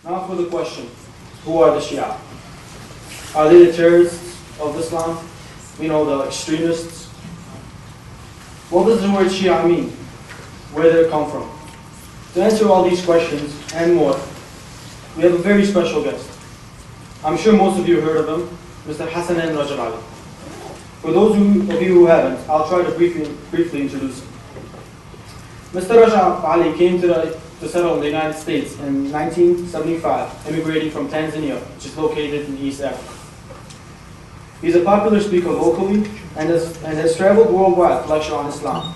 Now for the question, who are the Shia? Are they the terrorists of Islam? The extremists? What does the word Shia mean? Where did it come from? To answer all these questions and more, we have a very special guest. I'm sure most of you heard of him, Mr. Hassanain Rajabali. For those of you who haven't, I'll try to briefly introduce him. Mr. Rajabali came to settle in the United States in 1975, immigrating from Tanzania, which is located in East Africa. He's a popular speaker locally and has traveled worldwide to lecture on Islam.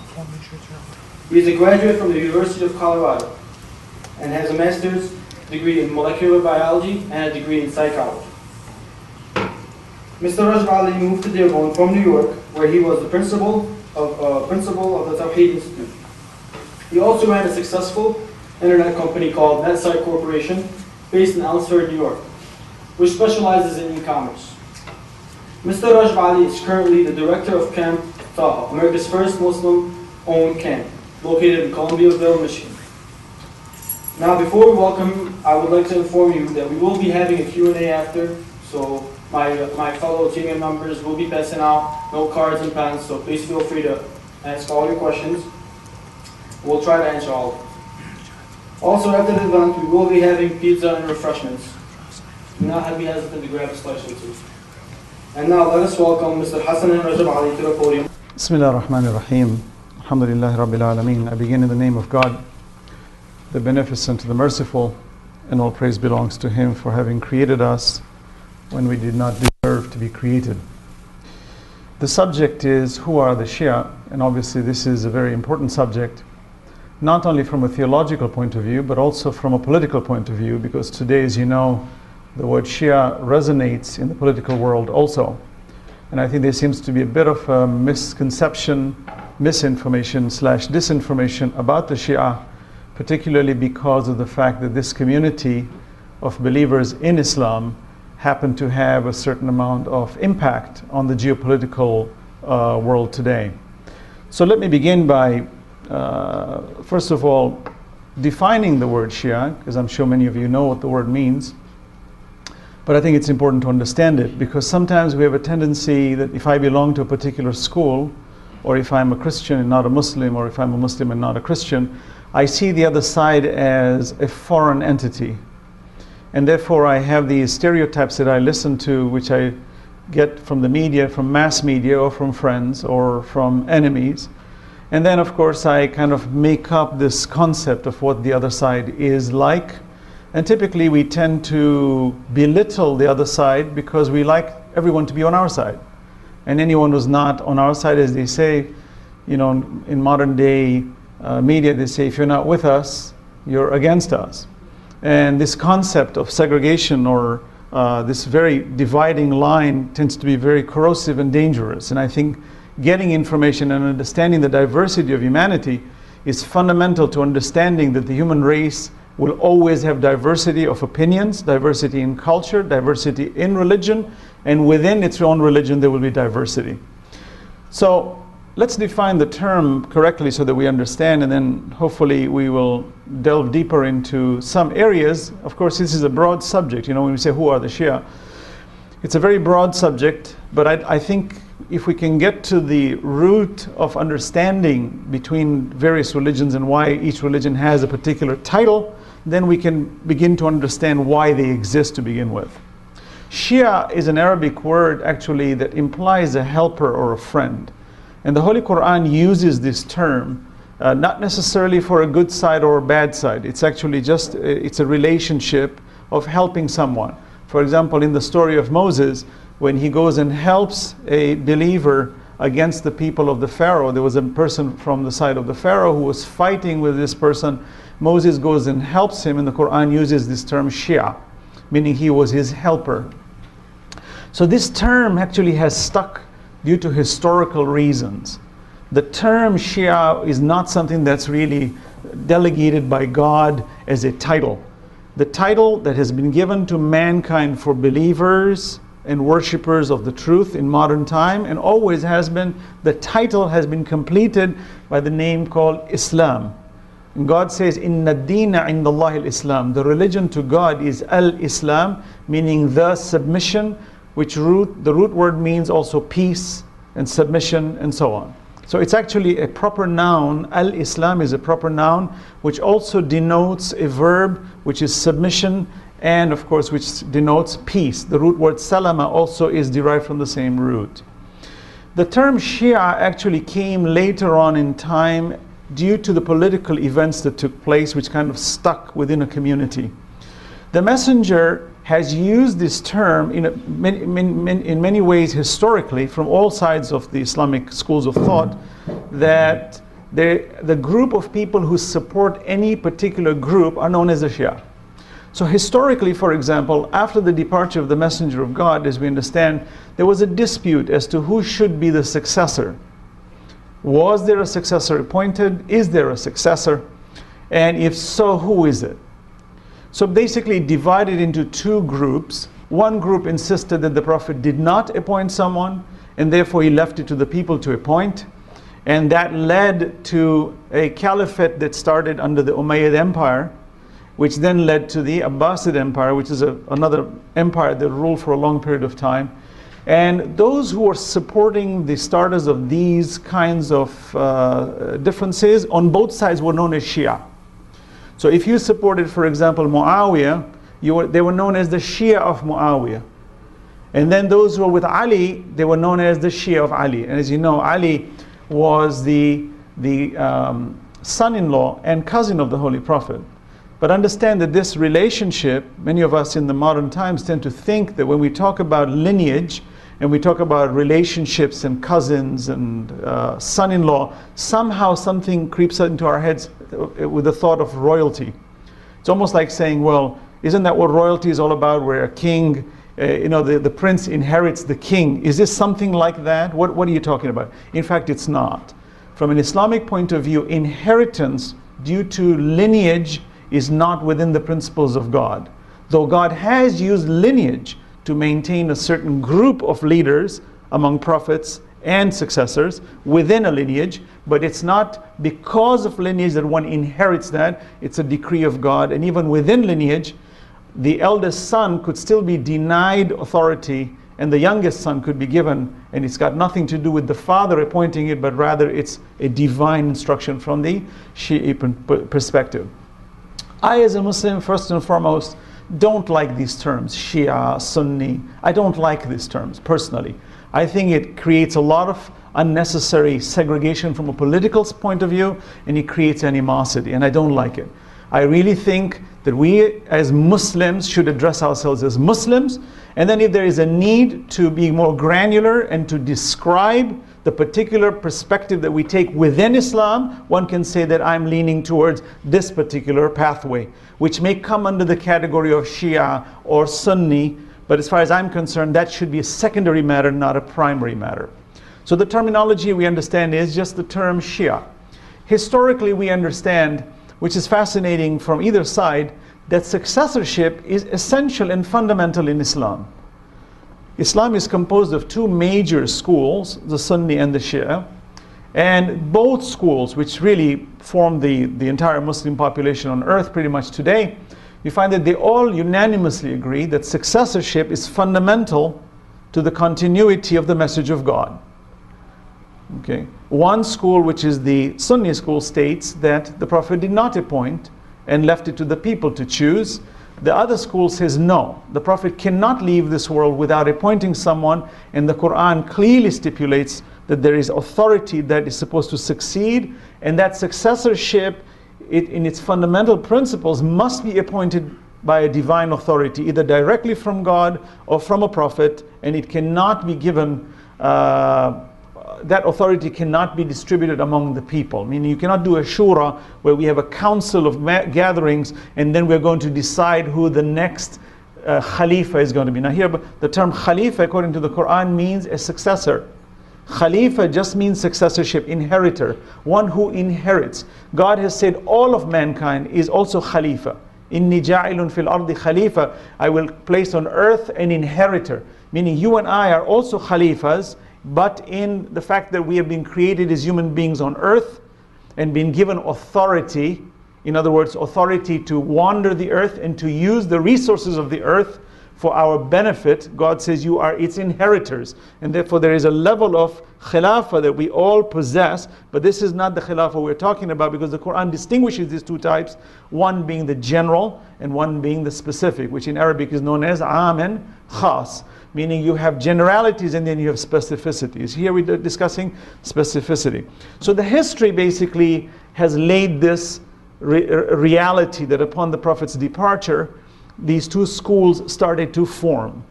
He is a graduate from the University of Colorado and has a master's degree in molecular biology and a degree in psychology. Mr. Rajabali moved to Dearborn from New York, where he was the principal of the Tawheed Institute. He also ran a successful internet company called NetSite Corporation, based in Elmsford, New York, which specializes in e-commerce. Mr. Rajabali is currently the director of Camp Taha, America's first Muslim-owned camp, located in Columbiaville, Michigan. Now, before we welcome him, I would like to inform you that we will be having a Q&A after, so my fellow team members will be passing out no cards and pens, so please feel free to ask all your questions. We'll try to answer all of them. Also, after the event, we will be having pizza and refreshments. Do not be hesitant to grab a slice or two. And now let us welcome Mr. Hassanain Rajabali to the podium. Bismillah ar-Rahman ar-Rahim. Alhamdulillah Rabbil Alameen. I begin in the name of God, the Beneficent, the Merciful, and all praise belongs to Him for having created us when we did not deserve to be created. The subject is, who are the Shia? And obviously this is a very important subject, not only from a theological point of view, but also from a political point of view, because today, as you know, the word Shia resonates in the political world also. And I think there seems to be a bit of a misconception, misinformation / disinformation about the Shia, particularly because of the fact that this community of believers in Islam happen to have a certain amount of impact on the geopolitical world today. So let me begin by, first of all, defining the word Shia, because I'm sure many of you know what the word means. But I think it's important to understand it, because sometimes we have a tendency that if I belong to a particular school, or if I'm a Christian and not a Muslim, or if I'm a Muslim and not a Christian, I see the other side as a foreign entity. And therefore I have these stereotypes that I listen to, which I get from the media, from mass media, or from friends, or from enemies. And then of course I kind of make up this concept of what the other side is like. And typically we tend to belittle the other side because we like everyone to be on our side. And anyone who's not on our side, as they say, in modern day media, they say, if you're not with us, you're against us. And this concept of segregation, or this very dividing line, tends to be very corrosive and dangerous. And I think getting information and understanding the diversity of humanity is fundamental to understanding that the human race will always have diversity of opinions, diversity in culture, diversity in religion, and within its own religion there will be diversity. So let's define the term correctly so that we understand, and then hopefully we will delve deeper into some areas. Of course, this is a broad subject. When we say who are the Shia, it's a very broad subject, but I think if we can get to the root of understanding between various religions and why each religion has a particular title, then we can begin to understand why they exist to begin with. Shia is an Arabic word actually that implies a helper or a friend. And the Holy Quran uses this term not necessarily for a good side or a bad side. It's actually just, it's a relationship of helping someone. For example, in the story of Moses, when he goes and helps a believer against the people of the Pharaoh, there was a person from the side of the Pharaoh who was fighting with this person. Moses goes and helps him, and the Quran uses this term Shia, meaning he was his helper. So this term actually has stuck due to historical reasons. The term Shia is not something that's really delegated by God as a title. The title that has been given to mankind for believers and worshippers of the truth in modern time, and always has been, the title has been completed by the name called Islam. And God says, Inna Deena indallahi al-Islam. The religion to God is al-Islam, meaning the submission, which the root word means also peace and submission and so on. So it's actually a proper noun. Al-Islam is a proper noun, which also denotes a verb, which is submission, and of course, which denotes peace. The root word salama also is derived from the same root. The term Shia actually came later on in time due to the political events that took place, which kind of stuck within a community. The Messenger has used this term in many ways historically from all sides of the Islamic schools of thought, that the group of people who support any particular group are known as the Shia. So historically, for example, after the departure of the Messenger of God, as we understand, there was a dispute as to who should be the successor. Was there a successor appointed? Is there a successor? And if so, who is it? So basically divided into two groups. One group insisted that the Prophet did not appoint someone, and therefore he left it to the people to appoint. And that led to a caliphate that started under the Umayyad Empire, which then led to the Abbasid Empire, which is another empire that ruled for a long period of time. And those who were supporting the starters of these kinds of differences on both sides were known as Shia. So if you supported, for example, Muawiyah, they were known as the Shia of Muawiyah. And then those who were with Ali, they were known as the Shia of Ali. And as you know, Ali was the son-in-law and cousin of the Holy Prophet. But understand that this relationship, many of us in the modern times tend to think that when we talk about lineage and we talk about relationships and cousins and son-in-law, somehow something creeps into our heads with the thought of royalty. It's almost like saying, well, isn't that what royalty is all about, where a king, the prince inherits the king? Is this something like that? What are you talking about? In fact, it's not. From an Islamic point of view, inheritance due to lineage is not within the principles of God. Though God has used lineage to maintain a certain group of leaders among prophets and successors within a lineage, but it's not because of lineage that one inherits that. It's a decree of God. And even within lineage, the eldest son could still be denied authority and the youngest son could be given, and it's got nothing to do with the father appointing it, but rather it's a divine instruction from the Shi'i perspective. I, as a Muslim, first and foremost, don't like these terms, Shia, Sunni. I don't like these terms, personally. I think it creates a lot of unnecessary segregation from a political point of view, and it creates animosity, and I don't like it. I really think that we, as Muslims, should address ourselves as Muslims, and then if there is a need to be more granular and to describe the particular perspective that we take within Islam, one can say that I'm leaning towards this particular pathway, which may come under the category of Shia or Sunni, but as far as I'm concerned, that should be a secondary matter, not a primary matter. So the terminology we understand is just the term Shia. Historically, we understand, which is fascinating from either side, that successorship is essential and fundamental in Islam. Islam is composed of two major schools, the Sunni and the Shia, and both schools, which really form the entire Muslim population on earth pretty much today, you find that they all unanimously agree that successorship is fundamental to the continuity of the message of God. Okay. One school, which is the Sunni school, states that the Prophet did not appoint and left it to the people to choose. The other school says no, the Prophet cannot leave this world without appointing someone, and the Quran clearly stipulates that there is authority that is supposed to succeed, and that successorship in its fundamental principles must be appointed by a divine authority, either directly from God or from a prophet, and it cannot be given, that authority cannot be distributed among the people. Meaning you cannot do a shura where we have a council of gatherings and then we're going to decide who the next Khalifa is going to be. Now here, the term Khalifa according to the Quran means a successor. Khalifa just means successorship, inheritor, one who inherits. God has said all of mankind is also Khalifa. Inni ja'ilun fil ardi Khalifa. I will place on earth an inheritor. Meaning you and I are also Khalifas, but in the fact that we have been created as human beings on earth and been given authority In other words, authority to wander the earth and to use the resources of the earth for our benefit. God says you are its inheritors. And therefore there is a level of khilafah that we all possess. But this is not the khilafah we're talking about, because the Quran distinguishes these two types. One being the general and one being the specific, which in Arabic is known as am and khas. Meaning you have generalities and then you have specificities. Here we're discussing specificity. So the history basically has laid this reality that upon the Prophet's departure, these two schools started to form.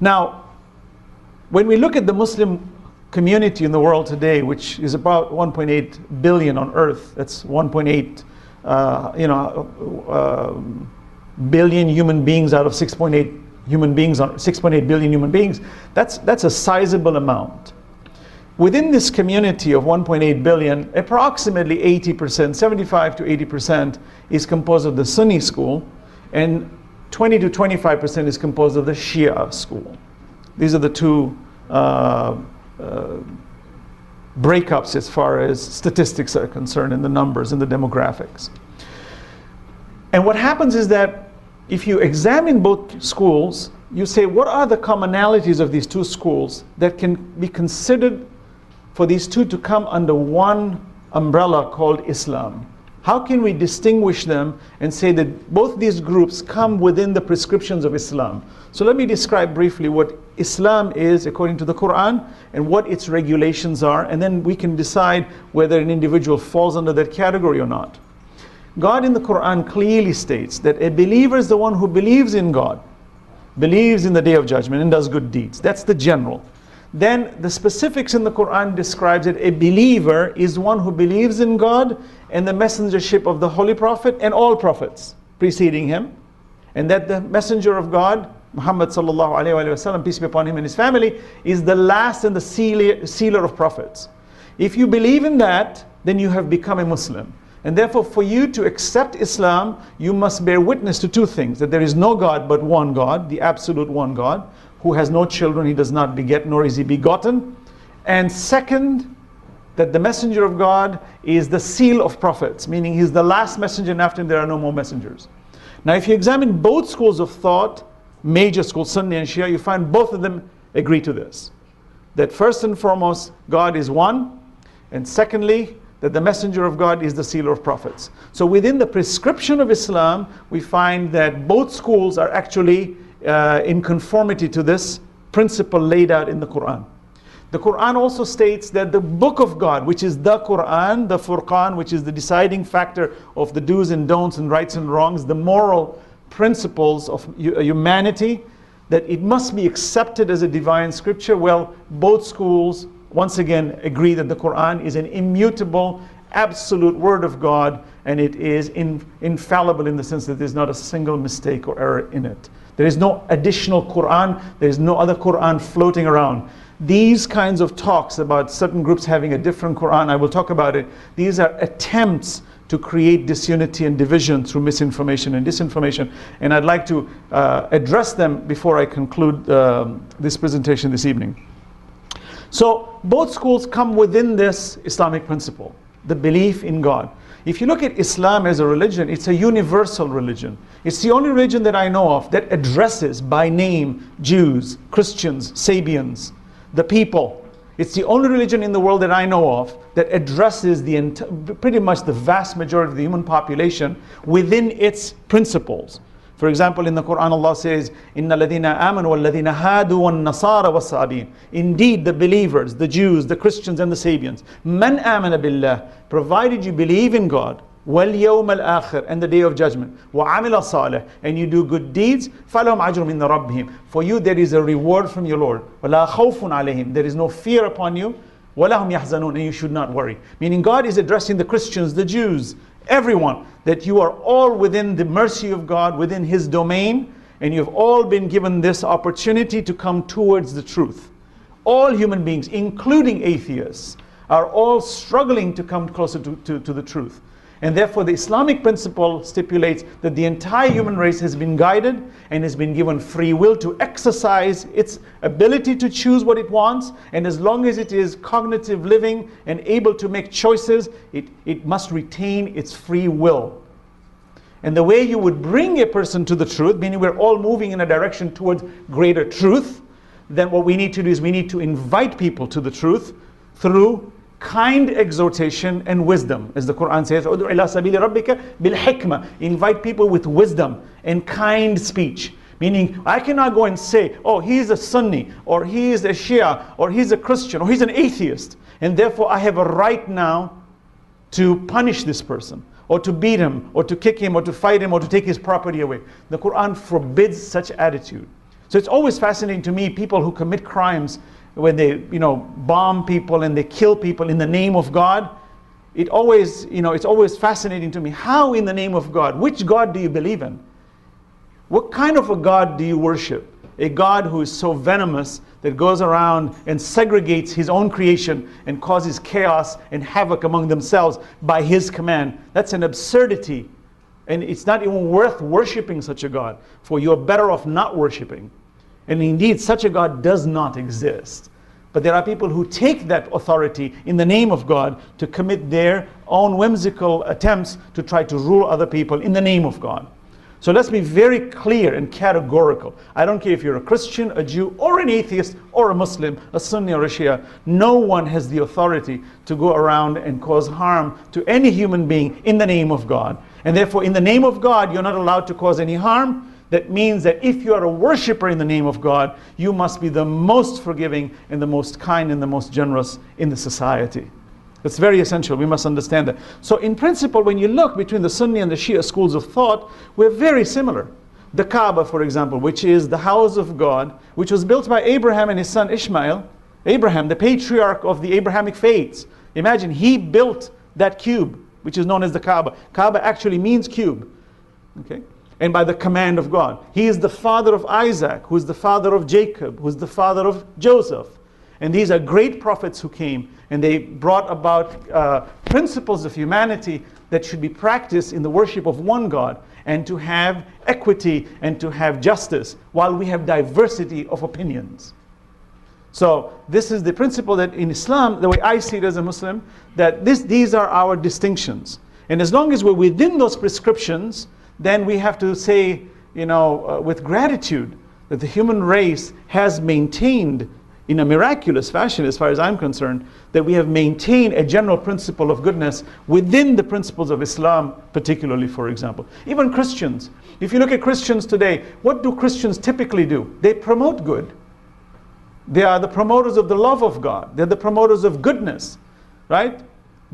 Now, when we look at the Muslim community in the world today, which is about 1.8 billion on earth, that's 1.8 billion human beings out of 6.8 human beings, 6.8 billion human beings, that's a sizable amount. Within this community of 1.8 billion, approximately 80%, 75 to 80% is composed of the Sunni school, and 20 to 25% is composed of the Shia school. These are the two breakups as far as statistics are concerned, and the numbers and the demographics. And what happens is that if you examine both schools, you say, what are the commonalities of these two schools that can be considered for these two to come under one umbrella called Islam? How can we distinguish them and say that both these groups come within the prescriptions of Islam? So let me describe briefly what Islam is according to the Quran and what its regulations are, and then we can decide whether an individual falls under that category or not. God in the Quran clearly states that a believer is the one who believes in God, believes in the Day of Judgment, and does good deeds. That's the general. Then the specifics in the Quran describes it. A believer is one who believes in God and the messengership of the Holy Prophet and all prophets preceding him, and that the messenger of God, Muhammad sallallahu alaihi wasallam, peace be upon him and his family, is the last and the sealer of prophets. If you believe in that, then you have become a Muslim. And therefore, for you to accept Islam, you must bear witness to two things: that there is no God but one God, the absolute one God, who has no children, he does not beget, nor is he begotten. And second, that the messenger of God is the seal of prophets, meaning he's the last messenger, and after him there are no more messengers. Now if you examine both schools of thought, major schools, Sunni and Shia, you find both of them agree to this. That first and foremost, God is one, and secondly, that the messenger of God is the sealer of prophets. So within the prescription of Islam, we find that both schools are actually in conformity to this principle laid out in the Quran. The Quran also states that the book of God, which is the Quran, the Furqan, which is the deciding factor of the do's and don'ts and rights and wrongs, the moral principles of humanity, that it must be accepted as a divine scripture. Well, both schools once again agree that the Quran is an immutable, absolute word of God, and it is infallible in the sense that there's not a single mistake or error in it. There is no additional Quran, there is no other Quran floating around. These kinds of talks about certain groups having a different Quran, I will talk about it, these are attempts to create disunity and division through misinformation and disinformation. And I'd like to address them before I conclude this presentation this evening. So both schools come within this Islamic principle, the belief in God. If you look at Islam as a religion, it's a universal religion. It's the only religion that I know of that addresses by name Jews, Christians, Sabians, the people. It's the only religion in the world that I know of that addresses pretty much the vast majority of the human population within its principles. For example, in the Quran, Allah says, "Inna ladina amanu wal ladina hadu wan nasara was sabin." Indeed, the believers, the Jews, the Christians, and the Sabians, man amana billah, provided you believe in God, wal yawm al akhir, and the day of judgment, wa amila salih, and you do good deeds, falahum ajrum min rabbihim. For you there is a reward from your Lord. Wala khawfun alayhim, there is no fear upon you. Walahum yahzanun, and you should not worry. Meaning God is addressing the Christians, the Jews, everyone, that you are all within the mercy of God, within His domain, and you've all been given this opportunity to come towards the truth. All human beings, including atheists, are all struggling to come closer to the truth. And therefore the Islamic principle stipulates that the entire human race has been guided and has been given free will to exercise its ability to choose what it wants. And as long as it is cognitive living and able to make choices, it must retain its free will. And the way you would bring a person to the truth, meaning we're all moving in a direction towards greater truth, then what we need to do is we need to invite people to the truth through kind exhortation and wisdom. As the Quran says, "Ud'u ila sabili rabbika bil hikmah." Invite people with wisdom and kind speech. Meaning, I cannot go and say, oh, he's a Sunni, or he's a Shia, or he's a Christian, or he's an atheist, and therefore I have a right now to punish this person, or to beat him, or to kick him, or to fight him, or to take his property away. The Quran forbids such attitude. So it's always fascinating to me, people who commit crimes, when they, bomb people and they kill people in the name of God. It's always fascinating to me. How in the name of God? Which God do you believe in? What kind of a God do you worship? A God who is so venomous that goes around and segregates his own creation and causes chaos and havoc among themselves by his command. That's an absurdity. And it's not even worth worshiping such a God, for you are better off not worshiping. And indeed, such a God does not exist. But there are people who take that authority in the name of God to commit their own whimsical attempts to try to rule other people in the name of God. So let's be very clear and categorical. I don't care if you're a Christian, a Jew, or an atheist, or a Muslim, a Sunni or a Shia. No one has the authority to go around and cause harm to any human being in the name of God. And therefore, in the name of God, you're not allowed to cause any harm. That means that if you are a worshiper in the name of God, you must be the most forgiving and the most kind and the most generous in the society. That's very essential. We must understand that. So in principle, when you look between the Sunni and the Shia schools of thought, we're very similar. The Kaaba, for example, which is the house of God, which was built by Abraham and his son Ishmael. Abraham, the patriarch of the Abrahamic faiths. Imagine, he built that cube, which is known as the Kaaba. Kaaba actually means cube. Okay? And by the command of God. He is the father of Isaac, who is the father of Jacob, who is the father of Joseph. And these are great prophets who came, and they brought about principles of humanity that should be practiced in the worship of one God, and to have equity and to have justice, while we have diversity of opinions. So this is the principle that in Islam, the way I see it as a Muslim, that these are our distinctions. And as long as we're within those prescriptions, then we have to say, with gratitude, that the human race has maintained in a miraculous fashion, as far as I'm concerned, that we have maintained a general principle of goodness within the principles of Islam, particularly, for example. Even Christians. If you look at Christians today, what do Christians typically do? They promote good. They are the promoters of the love of God. They're the promoters of goodness, right?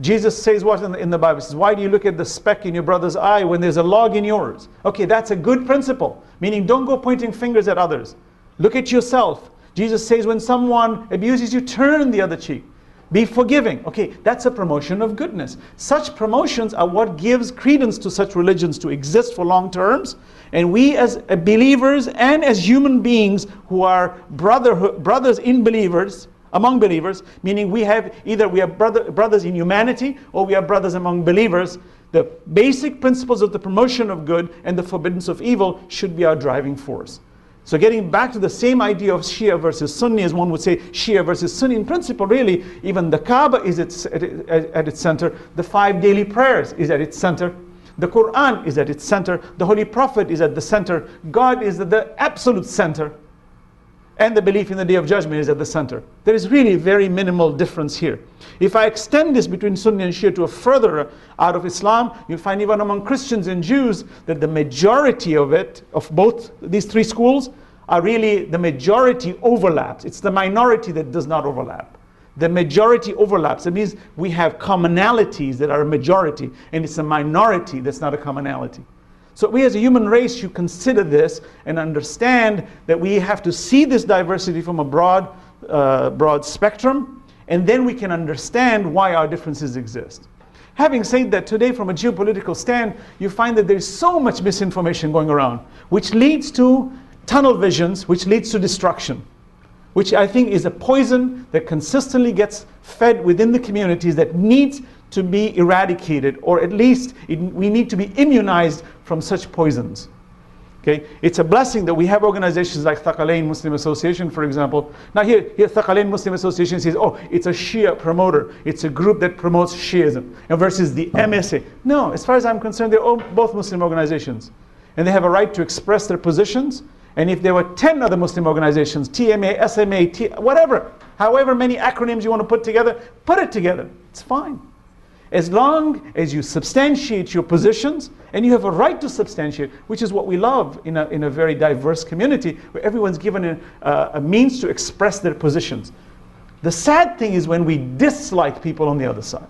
Jesus says what in the Bible? He says, why do you look at the speck in your brother's eye when there's a log in yours? Okay, that's a good principle. Meaning, don't go pointing fingers at others. Look at yourself. Jesus says, when someone abuses you, turn the other cheek. Be forgiving. Okay, that's a promotion of goodness. Such promotions are what gives credence to such religions to exist for long terms. And we as believers and as human beings who are brothers in believers, among believers, meaning we are brothers in humanity, or we are brothers among believers. The basic principles of the promotion of good and the forbiddance of evil should be our driving force. So getting back to the same idea of Shia versus Sunni, as one would say Shia versus Sunni, in principle really, even the Kaaba is at its center, the 5 daily prayers is at its center, the Quran is at its center, the Holy Prophet is at the center, God is at the absolute center, and the belief in the Day of Judgment is at the center. There is really very minimal difference here. If I extend this between Sunni and Shia to a further out of Islam, you'll find even among Christians and Jews that the majority of both these three schools, are really the majority overlaps. It's the minority that does not overlap. The majority overlaps. It means we have commonalities that are a majority, and it's a minority that's not a commonality. So we as a human race should consider this and understand that we have to see this diversity from a broad spectrum, and then we can understand why our differences exist. Having said that, today from a geopolitical stand, you find that there's so much misinformation going around, which leads to tunnel visions, which leads to destruction, which I think is a poison that consistently gets fed within the communities that needs to be eradicated, or at least we need to be immunized from such poisons. Okay? It's a blessing that we have organizations like Thaqalain Muslim Association, for example. Now here Thaqalain Muslim Association says, oh, it's a Shia promoter. It's a group that promotes Shiism. And versus the MSA. No, as far as I'm concerned, they're both Muslim organizations. And they have a right to express their positions. And if there were 10 other Muslim organizations, TMA, SMA, whatever, however many acronyms you want to put it together. It's fine. As long as you substantiate your positions, and you have a right to substantiate, which is what we love in a very diverse community, where everyone's given a means to express their positions. The sad thing is when we dislike people on the other side.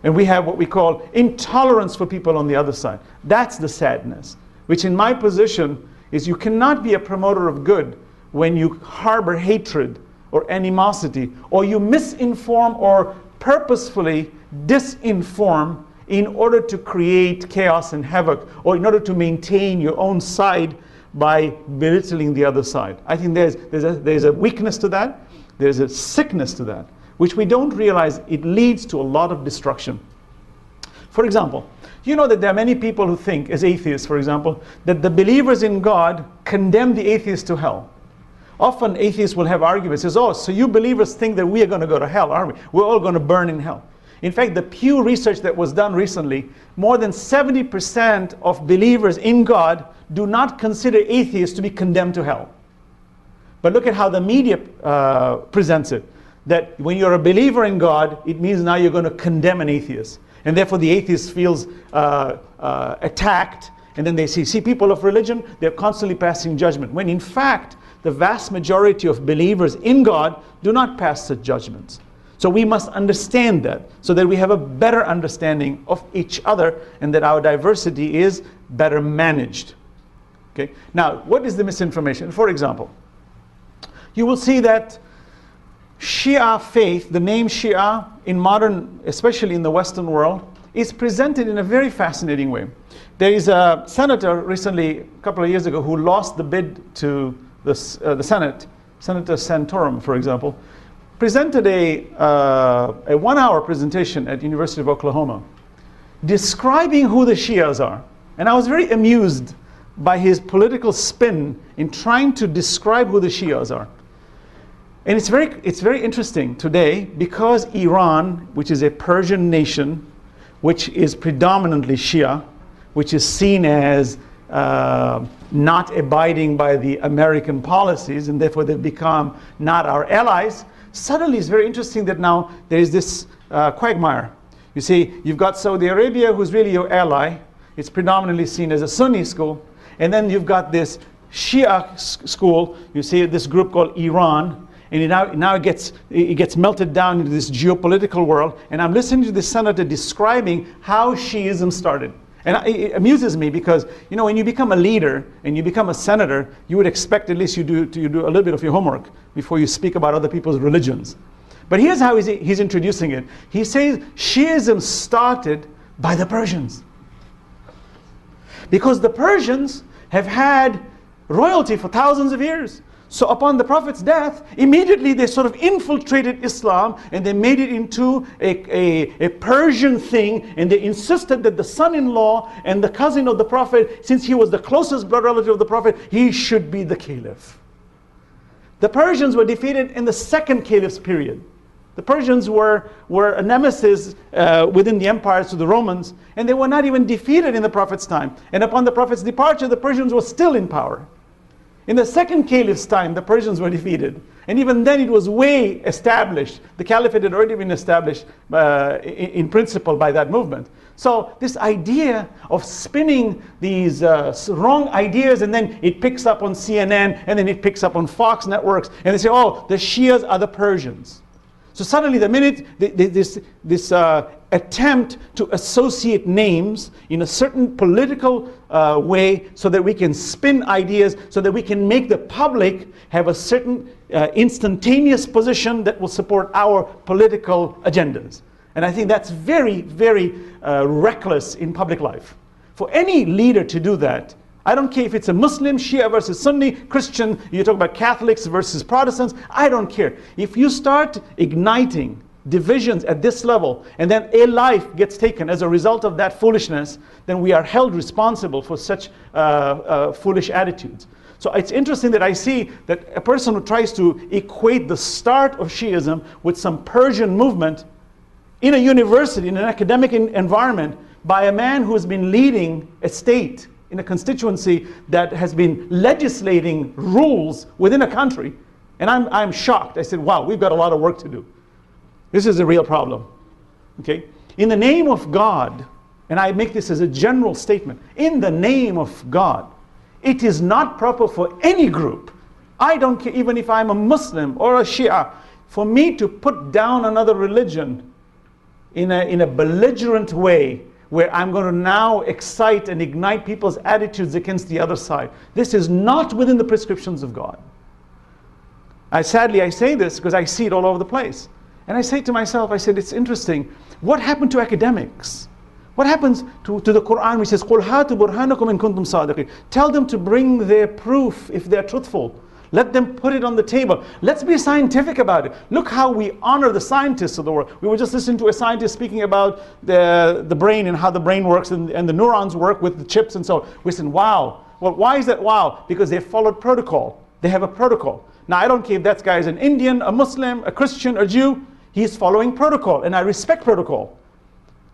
And we have what we call intolerance for people on the other side. That's the sadness, which in my position is you cannot be a promoter of good when you harbor hatred or animosity, or you misinform or purposefully disinform in order to create chaos and havoc, or in order to maintain your own side by belittling the other side. I think there's a weakness to that, there's a sickness to that, which we don't realize it leads to a lot of destruction. For example, you know that there are many people who think, as atheists for example, that the believers in God condemn the atheists to hell. Often atheists will have arguments, says, oh, so you believers think that we are going to go to hell, aren't we? We're all going to burn in hell. In fact, the Pew research that was done recently, more than 70% of believers in God do not consider atheists to be condemned to hell. But look at how the media presents it. That when you're a believer in God, it means now you're going to condemn an atheist. And therefore the atheist feels attacked. And then they see people of religion, they're constantly passing judgment. When in fact, the vast majority of believers in God do not pass such judgments. So we must understand that, so that we have a better understanding of each other, and that our diversity is better managed. Okay? Now, what is the misinformation? For example, you will see that Shia faith, the name Shia in modern, especially in the Western world, is presented in a very fascinating way. There is a senator recently, a couple of years ago, who lost the bid to the Senate, Senator Santorum, for example, presented a 1-hour presentation at University of Oklahoma describing who the Shias are. And I was very amused by his political spin in trying to describe who the Shias are. And it's very interesting today, because Iran, which is a Persian nation, which is predominantly Shia, which is seen as not abiding by the American policies, and therefore they've become not our allies. Suddenly it's very interesting that now there is this quagmire. You see, you've got Saudi Arabia, who's really your ally. It's predominantly seen as a Sunni school. And then you've got this Shia school. You see this group called Iran. And it gets melted down into this geopolitical world. And I'm listening to this senator describing how Shiism started. And it amuses me because, you know, when you become a leader and you become a senator, you would expect at least you do a little bit of your homework before you speak about other people's religions. But here's how he's introducing it. He says Shiism started by the Persians. Because the Persians have had royalty for thousands of years. So upon the Prophet's death, immediately they sort of infiltrated Islam, and they made it into a Persian thing, and they insisted that the son-in-law and the cousin of the Prophet, since he was the closest blood relative of the Prophet, he should be the caliph. The Persians were defeated in the second caliph's period. The Persians were a nemesis within the empires to the Romans, and they were not even defeated in the Prophet's time. And upon the Prophet's departure, the Persians were still in power. In the second caliph's time, the Persians were defeated. And even then it was way established. The caliphate had already been established in principle by that movement. So this idea of spinning these wrong ideas, and then it picks up on CNN, and then it picks up on Fox networks, and they say, oh, the Shias are the Persians. So suddenly the minute this attempt to associate names in a certain political way, so that we can spin ideas, so that we can make the public have a certain instantaneous position that will support our political agendas. And I think that's very, very reckless in public life. For any leader to do that, I don't care if it's a Muslim, Shia versus Sunni, Christian, you talk about Catholics versus Protestants, I don't care. If you start igniting divisions at this level, and then a life gets taken as a result of that foolishness, then we are held responsible for such foolish attitudes. So it's interesting that I see that a person who tries to equate the start of Shi'ism with some Persian movement in a university, in an academic environment, by a man who has been leading a state in a constituency that has been legislating rules within a country. And I'm shocked. I said, wow, we've got a lot of work to do. This is a real problem. Okay? In the name of God, and I make this as a general statement, in the name of God, it is not proper for any group, I don't care even if I'm a Muslim or a Shia, for me to put down another religion in a belligerent way where I'm going to now excite and ignite people's attitudes against the other side. This is not within the prescriptions of God. Sadly, I say this because I see it all over the place. And I say to myself, I said, it's interesting. What happened to academics? What happens to the Quran which says, قُلْ هَاتُوا بُرْهَانَكُمْ إِن كُنْتُمْ صَادِقِينَ? Tell them to bring their proof if they're truthful. Let them put it on the table. Let's be scientific about it. Look how we honor the scientists of the world. We were just listening to a scientist speaking about the brain and how the brain works and the neurons work with the chips and so on. We said, wow. Well, why is that wow? Because they followed protocol. They have a protocol. Now, I don't care if that guy is an Indian, a Muslim, a Christian, a Jew. He's following protocol, and I respect protocol.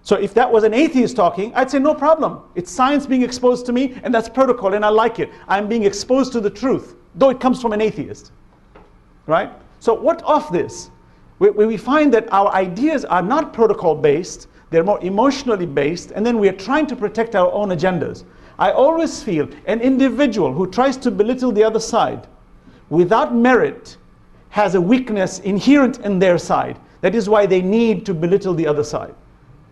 So if that was an atheist talking, I'd say no problem. It's science being exposed to me, and that's protocol, and I like it. I'm being exposed to the truth, though it comes from an atheist. Right? So what of this? We find that our ideas are not protocol-based, they're more emotionally based, and then we are trying to protect our own agendas. I always feel an individual who tries to belittle the other side without merit has a weakness inherent in their side. That is why they need to belittle the other side.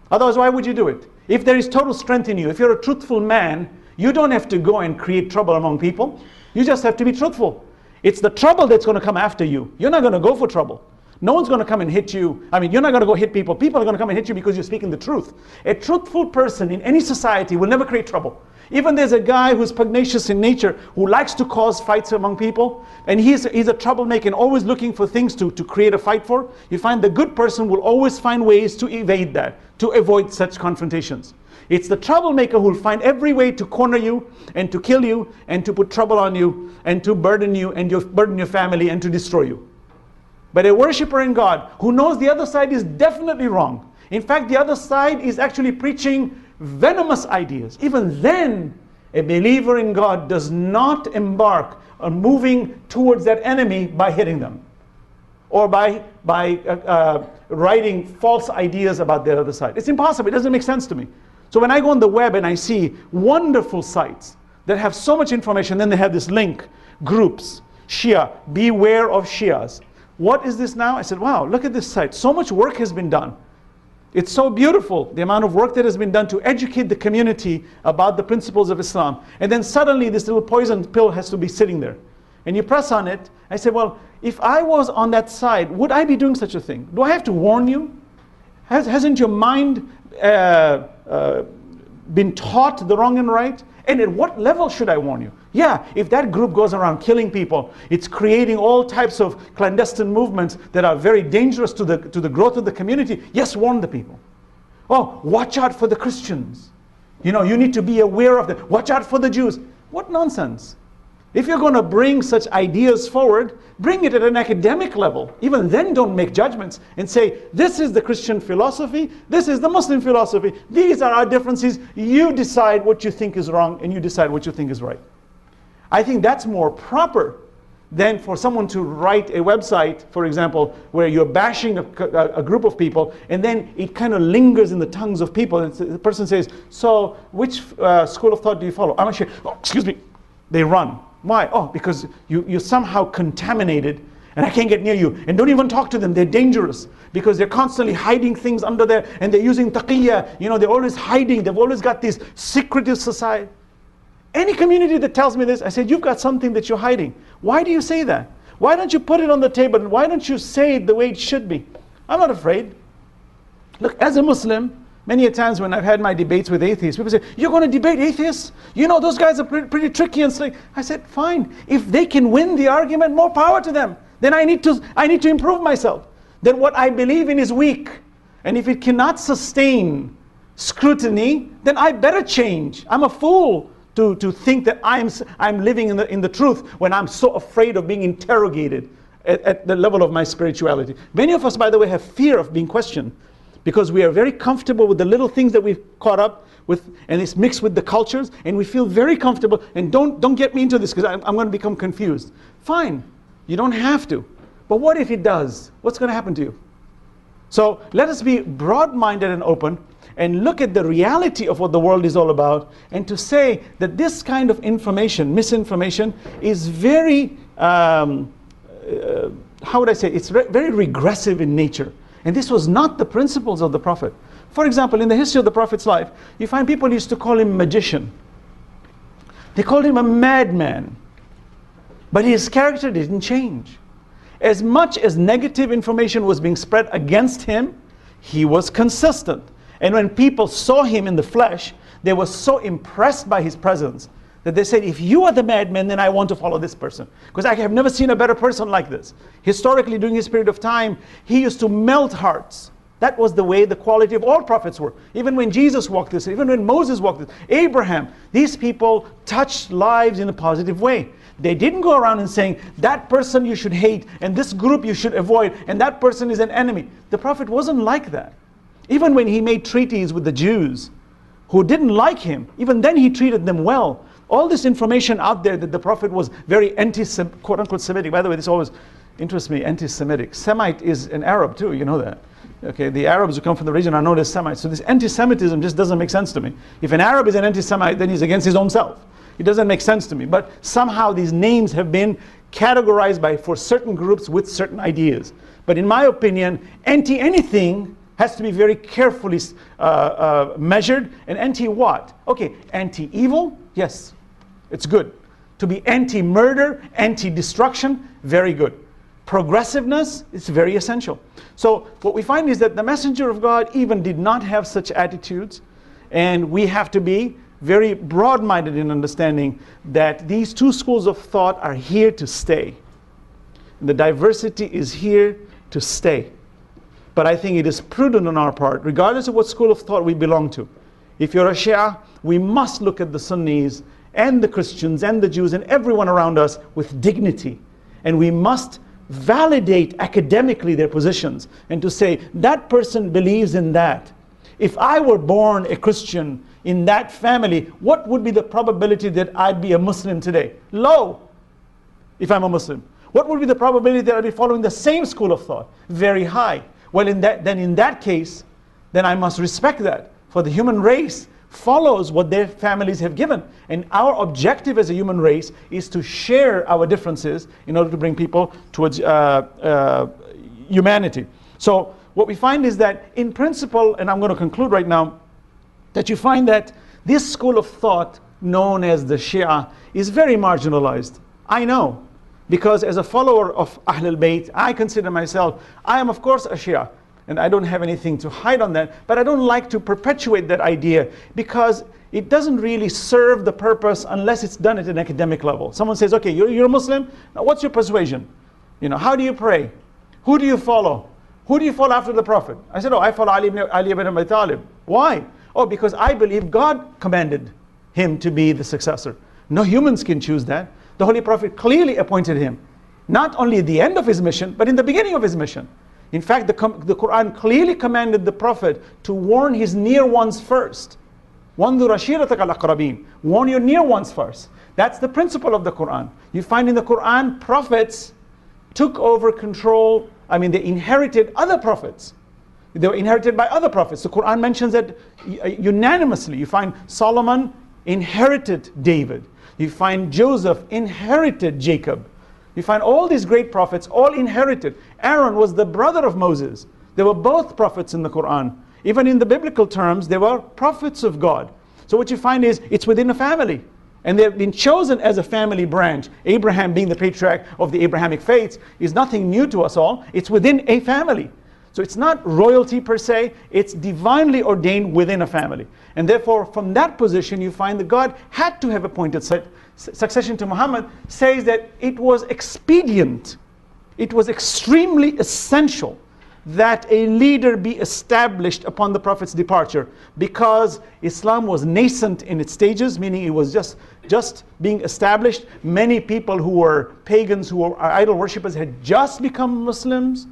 Otherwise, why would you do it? If there is total strength in you, if you're a truthful man, you don't have to go and create trouble among people. You just have to be truthful. It's the trouble that's going to come after you. You're not going to go for trouble. No one's going to come and hit you. I mean, you're not going to go hit people. People are going to come and hit you because you're speaking the truth. A truthful person in any society will never create trouble. Even there's a guy who's pugnacious in nature, who likes to cause fights among people, and he's a troublemaker and always looking for things to create a fight for. You find the good person will always find ways to evade that, to avoid such confrontations. It's the troublemaker who will find every way to corner you and to kill you and to put trouble on you and to burden you and burden your family and to destroy you. But a worshiper in God who knows the other side is definitely wrong. In fact, the other side is actually preaching venomous ideas. Even then, a believer in God does not embark on moving towards that enemy by hitting them or by writing false ideas about their other side. It's impossible. It doesn't make sense to me. So when I go on the web and I see wonderful sites that have so much information, then they have this link, groups, Shia, beware of Shias. What is this now? I said, wow, look at this site. So much work has been done. It's so beautiful, the amount of work that has been done to educate the community about the principles of Islam. And then suddenly this little poison pill has to be sitting there. And you press on it. I said, well, if I was on that side, would I be doing such a thing? Do I have to warn you? Hasn't your mind been taught the wrong and right? And at what level should I warn you? Yeah, if that group goes around killing people, it's creating all types of clandestine movements that are very dangerous to the growth of the community. Yes, warn the people. Oh, watch out for the Christians. You know, you need to be aware of them. Watch out for the Jews. What nonsense. If you're going to bring such ideas forward, bring it at an academic level. Even then, don't make judgments and say, this is the Christian philosophy, this is the Muslim philosophy, these are our differences, you decide what you think is wrong and you decide what you think is right. I think that's more proper than for someone to write a website, for example, where you're bashing a group of people and then it kind of lingers in the tongues of people. And the person says, so which school of thought do you follow? I'm actually, oh, excuse me, they run. Why? Oh, because you're somehow contaminated and I can't get near you. And don't even talk to them. They're dangerous because they're constantly hiding things under there and they're using taqiyya. You know, they're always hiding. They've always got this secretive society. Any community that tells me this, I said, you've got something that you're hiding. Why do you say that? Why don't you put it on the table? And why don't you say it the way it should be? I'm not afraid. Look, as a Muslim, many a times when I've had my debates with atheists, people say, you're going to debate atheists? You know, those guys are pretty tricky and slick. I said, fine. If they can win the argument, more power to them. Then I need to improve myself. then what I believe in is weak. And if it cannot sustain scrutiny, then I better change. I'm a fool to think that I'm living in the truth when I'm so afraid of being interrogated at the level of my spirituality. Many of us, by the way, have fear of being questioned because we are very comfortable with the little things that we've caught up with, and it's mixed with the cultures, and we feel very comfortable. And don't get me into this because I'm going to become confused. Fine, you don't have to. But what if it does? What's going to happen to you? So let us be broad-minded and open and look at the reality of what the world is all about, and to say that this kind of information, misinformation, is very, how would I say, it's very regressive in nature. And this was not the principles of the Prophet. For example, in the history of the Prophet's life, you find people used to call him magician. They called him a madman. But his character didn't change. As much as negative information was being spread against him, he was consistent. And when people saw him in the flesh, they were so impressed by his presence that they said, if you are the madman, then I want to follow this person. Because I have never seen a better person like this. Historically, during his period of time, he used to melt hearts. That was the way, the quality of all prophets were. Even when Jesus walked this, even when Moses walked this, Abraham, these people touched lives in a positive way. They didn't go around and saying, that person you should hate, and this group you should avoid, and that person is an enemy. The Prophet wasn't like that. Even when he made treaties with the Jews who didn't like him, even then he treated them well. All this information out there that the Prophet was very quote-unquote Semitic. By the way, this always interests me, anti-Semitic. Semite is an Arab too, you know that. Okay, the Arabs who come from the region are known as Semites. So this anti-Semitism just doesn't make sense to me. If an Arab is an anti-Semite, then he's against his own self. It doesn't make sense to me. But somehow these names have been categorized for certain groups with certain ideas. But in my opinion, anti-anything has to be very carefully measured. And anti-what? Okay, anti-evil, yes, it's good. To be anti-murder, anti-destruction, very good. Progressiveness is very essential. So what we find is that the Messenger of God even did not have such attitudes. And we have to be very broad-minded in understanding that these two schools of thought are here to stay. The diversity is here to stay. But I think it is prudent on our part, regardless of what school of thought we belong to. If you're a Shia, we must look at the Sunnis and the Christians and the Jews and everyone around us with dignity. And we must validate academically their positions and to say, that person believes in that. If I were born a Christian in that family, what would be the probability that I'd be a Muslim today? Low, if I'm a Muslim. What would be the probability that I'd be following the same school of thought? Very high. Well, in that case, then I must respect that. For the human race follows what their families have given. And our objective as a human race is to share our differences in order to bring people towards humanity. So what we find is that in principle, and I'm going to conclude right now, that you find that this school of thought known as the Shia is very marginalized. I know, because as a follower of Ahlul Bayt, I consider myself, I am of course a Shia, and I don't have anything to hide on that, but I don't like to perpetuate that idea because it doesn't really serve the purpose unless it's done at an academic level. Someone says, okay, you're a Muslim, now what's your persuasion? You know, how do you pray? Who do you follow? Who do you follow after the Prophet? I said, oh, I follow Ali ibn Abi Talib. Why? Oh, because I believe God commanded him to be the successor. No humans can choose that. The Holy Prophet clearly appointed him, not only at the end of his mission, but in the beginning of his mission. In fact, the Quran clearly commanded the Prophet to warn his near ones first. وَانْذُرْ عَشِيرَتَكَ الْأَقْرَبِينَ. Warn your near ones first. That's the principle of the Quran. You find in the Quran, prophets took over control. I mean, they inherited other prophets. They were inherited by other prophets. The Quran mentions that unanimously. You find Solomon inherited David. You find Joseph inherited Jacob. You find all these great prophets all inherited. Aaron was the brother of Moses. They were both prophets in the Quran. Even in the biblical terms, they were prophets of God. So what you find is, it's within a family. And they've been chosen as a family branch. Abraham being the patriarch of the Abrahamic faiths is nothing new to us all. It's within a family. So it's not royalty per se, it's divinely ordained within a family. And therefore, from that position, you find that God had to have appointed succession to Muhammad, says that it was expedient, it was extremely essential that a leader be established upon the Prophet's departure, because Islam was nascent in its stages, meaning it was just being established. Many people who were pagans, who were idol worshippers, had just become Muslims,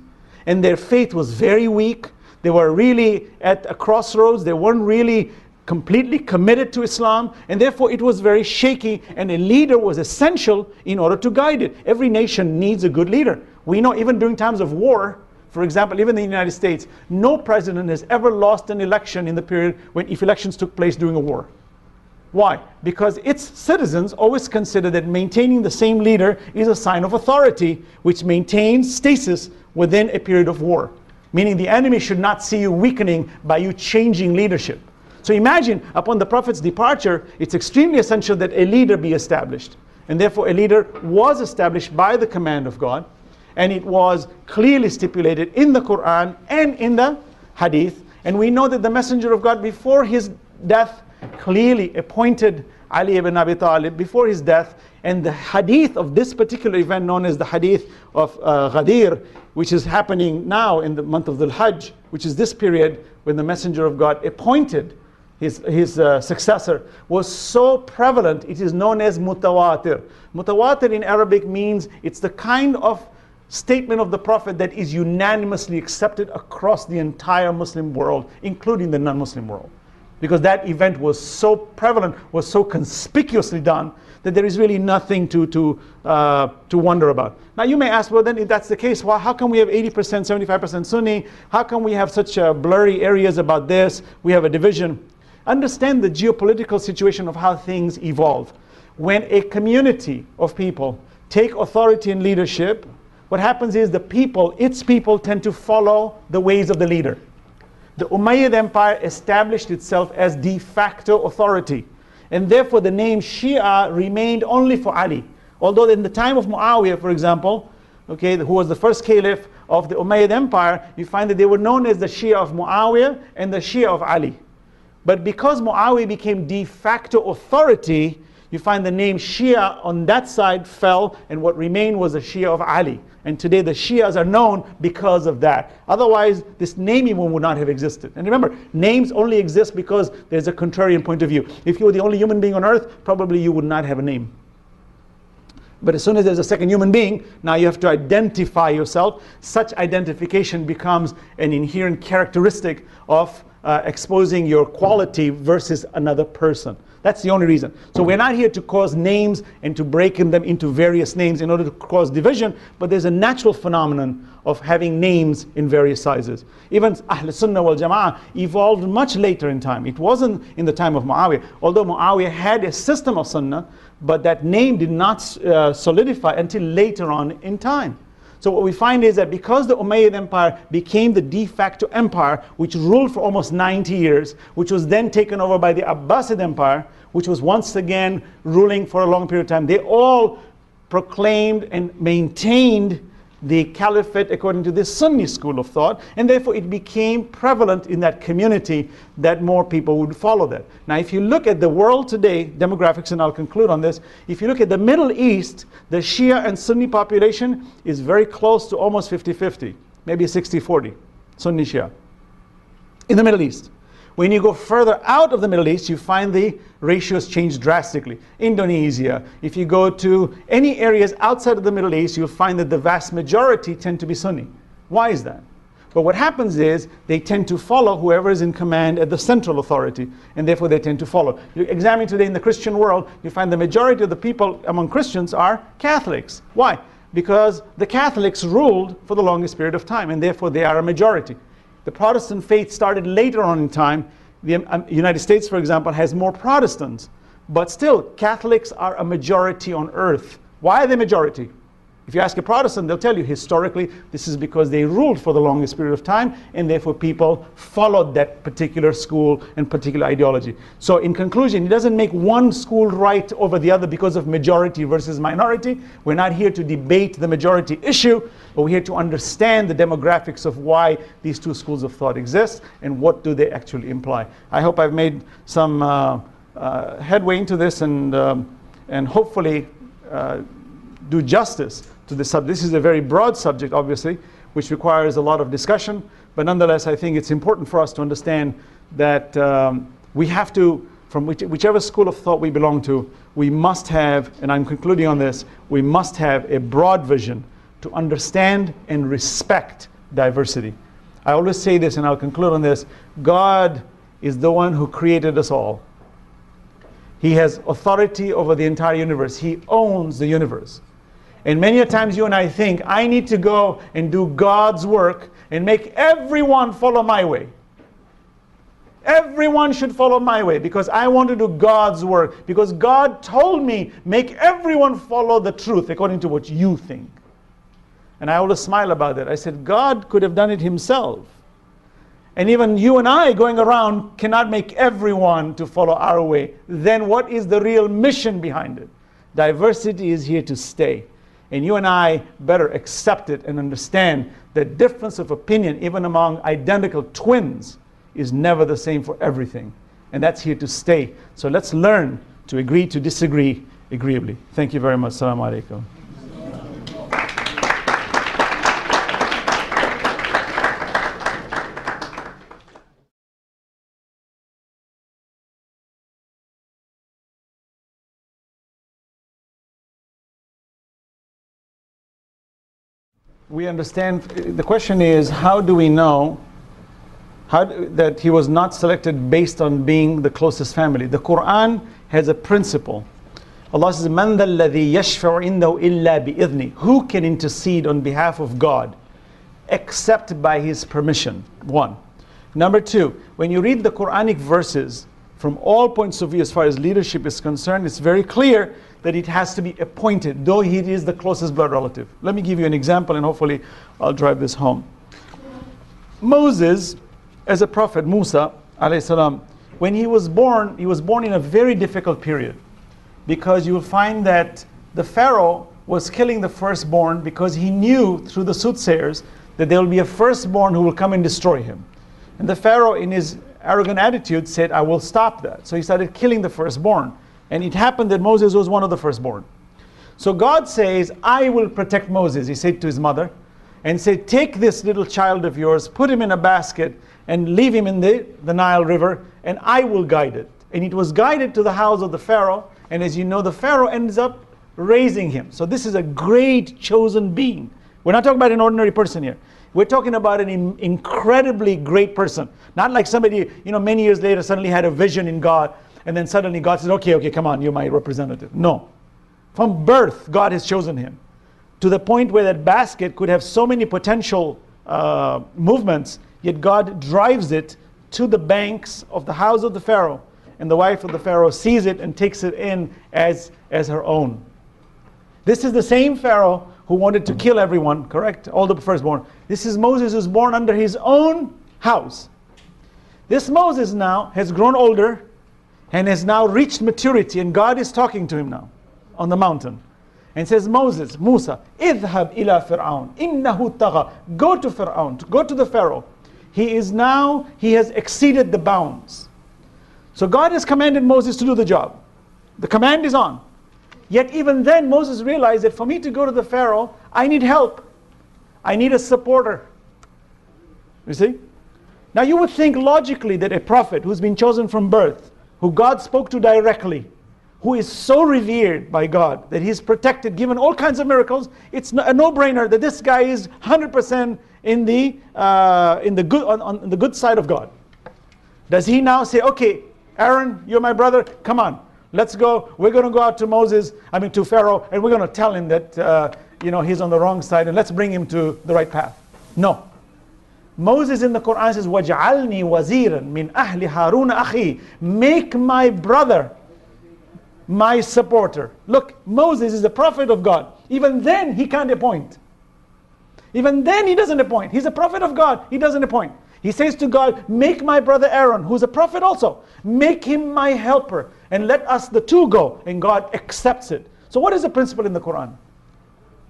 and their faith was very weak. They were really at a crossroads. They weren't really completely committed to Islam, and therefore it was very shaky, and a leader was essential in order to guide it. Every nation needs a good leader. We know even during times of war, for example, even in the United States, no president has ever lost an election in the period if elections took place during a war. Why? Because its citizens always consider that maintaining the same leader is a sign of authority, which maintains stasis within a period of war. Meaning the enemy should not see you weakening by you changing leadership. So imagine, upon the Prophet's departure, it's extremely essential that a leader be established. And therefore a leader was established by the command of God. And it was clearly stipulated in the Quran and in the Hadith. And we know that the Messenger of God, before his death, clearly appointed Ali ibn Abi Talib before his death. And the Hadith of this particular event, known as the Hadith of Ghadir, which is happening now in the month of the Hajj, which is this period when the Messenger of God appointed his successor, was so prevalent, it is known as mutawatir. Mutawatir in Arabic means it's the kind of statement of the Prophet that is unanimously accepted across the entire Muslim world, including the non-Muslim world. Because that event was so prevalent, was so conspicuously done, that there is really nothing to wonder about. Now you may ask, well then if that's the case, well, how come we have 80%, 75% Sunni? How come we have such blurry areas about this? We have a division. Understand the geopolitical situation of how things evolve. When a community of people take authority and leadership, what happens is its people tend to follow the ways of the leader. The Umayyad Empire established itself as de facto authority. And therefore the name Shia remained only for Ali. Although in the time of Muawiyah, for example, who was the first caliph of the Umayyad Empire, you find that they were known as the Shia of Muawiyah and the Shia of Ali. But because Muawiyah became de facto authority, you find the name Shia on that side fell, and what remained was the Shia of Ali. And today the Shias are known because of that. Otherwise, this name even would not have existed. And remember, names only exist because there's a contrarian point of view. If you were the only human being on earth, probably you would not have a name. But as soon as there's a second human being, now you have to identify yourself. Such identification becomes an inherent characteristic of exposing your quality versus another person. That's the only reason. So we're not here to cause names and to break them into various names in order to cause division, but there's a natural phenomenon of having names in various sizes. Even Ahl Sunnah wal Jama'ah evolved much later in time. It wasn't in the time of Muawiyah, although Muawiyah had a system of Sunnah, but that name did not solidify until later on in time. So what we find is that because the Umayyad Empire became the de facto empire, which ruled for almost 90 years, which was then taken over by the Abbasid Empire, which was once again ruling for a long period of time, they all proclaimed and maintained the caliphate according to this Sunni school of thought, and therefore it became prevalent in that community that more people would follow that. Now if you look at the world today, demographics, and I'll conclude on this, if you look at the Middle East, the Shia and Sunni population is very close to almost 50-50, maybe 60-40, Sunni Shia, in the Middle East. When you go further out of the Middle East, you find the ratios change drastically. Indonesia, if you go to any areas outside of the Middle East, you'll find that the vast majority tend to be Sunni. Why is that? But what happens is they tend to follow whoever is in command at the central authority, and therefore they tend to follow. You examine today in the Christian world, you find the majority of the people among Christians are Catholics. Why? Because the Catholics ruled for the longest period of time, and therefore they are a majority. The Protestant faith started later on in time. The United States, for example, has more Protestants. But still, Catholics are a majority on earth. Why are they majority? If you ask a Protestant, they'll tell you historically this is because they ruled for the longest period of time, and therefore people followed that particular school and particular ideology. So in conclusion, it doesn't make one school right over the other because of majority versus minority. We're not here to debate the majority issue, but we're here to understand the demographics of why these two schools of thought exist and what do they actually imply. I hope I've made some headway into this and hopefully do justice to the subject. This is a very broad subject, obviously. which requires a lot of discussion. But nonetheless, I think it's important for us to understand that we have to, from whichever school of thought we belong to, we must have, and I'm concluding on this, we must have a broad vision to understand and respect diversity. I always say this, and I'll conclude on this: God is the one who created us all. He has authority over the entire universe. He owns the universe. And many a times you and I think, I need to go and do God's work and make everyone follow my way. Everyone should follow my way because I want to do God's work. Because God told me, make everyone follow the truth according to what you think. And I always smile about that. I said, God could have done it himself. And even you and I going around cannot make everyone to follow our way. Then what is the real mission behind it? Diversity is here to stay. And you and I better accept it and understand that difference of opinion, even among identical twins, is never the same for everything. And that's here to stay. So let's learn to agree to disagree agreeably. Thank you very much. Assalamu alaikum. We understand, the question is, how do we know that he was not selected based on being the closest family? The Quran has a principle. Allah says, مَنْ ذَا الَّذِي يَشْفَعُ عِنْدَهُ إِلَّا بِإِذْنِهِ. Who can intercede on behalf of God except by his permission? One. Number two, when you read the Quranic verses, from all points of view as far as leadership is concerned, it's very clear that it has to be appointed, though he is the closest blood relative. Let me give you an example and hopefully I'll drive this home. Moses, as a prophet, Musa alayhi salam, when he was born in a very difficult period, because you will find that the Pharaoh was killing the firstborn because he knew through the soothsayers that there will be a firstborn who will come and destroy him. And the Pharaoh, in his arrogant attitude, said, I will stop that. So he started killing the firstborn. And it happened that Moses was one of the firstborn. So God says, I will protect Moses, he said to his mother, and said, take this little child of yours, put him in a basket, and leave him in the Nile River, and I will guide it. And it was guided to the house of the Pharaoh, and as you know, the Pharaoh ends up raising him. So this is a great chosen being. We're not talking about an ordinary person here. We're talking about an incredibly great person. Not like somebody, many years later suddenly had a vision in God, and then suddenly God says, okay, come on, you're my representative. No. From birth, God has chosen him. To the point where that basket could have so many potential movements, yet God drives it to the banks of the house of the Pharaoh. And the wife of the Pharaoh sees it and takes it in as her own. This is the same Pharaoh who wanted to kill everyone, correct? All the firstborn. This is Moses who's born under his own house. This Moses now has grown older and has now reached maturity, and God is talking to him now on the mountain and says, Musa, idhab ila Fir'aun, innahu tagha. Go to Fir'aun, go to the Pharaoh. He has exceeded the bounds. So God has commanded Moses to do the job. The command is on. Yet even then Moses realized that for me to go to the Pharaoh, I need help. I need a supporter. You see? Now you would think logically that a prophet who's been chosen from birth, who God spoke to directly, who is so revered by God, that he's protected, given all kinds of miracles, it's a no-brainer that this guy is 100% on the good side of God. Does he now say, okay, Aaron, you're my brother, come on, let's go, we're going to go out to Pharaoh, and we're going to tell him that he's on the wrong side, and let's bring him to the right path. No. Moses in the Quran says, وَجْعَلْنِي وَزِيرًا مِنْ أَهْلِ هَارُونَ أَخِي. Make my brother my supporter. Look, Moses is the prophet of God. Even then, he can't appoint. Even then, he doesn't appoint. He's a prophet of God. He doesn't appoint. He says to God, make my brother Aaron, who's a prophet also, make him my helper, and let us the two go. And God accepts it. So what is the principle in the Quran?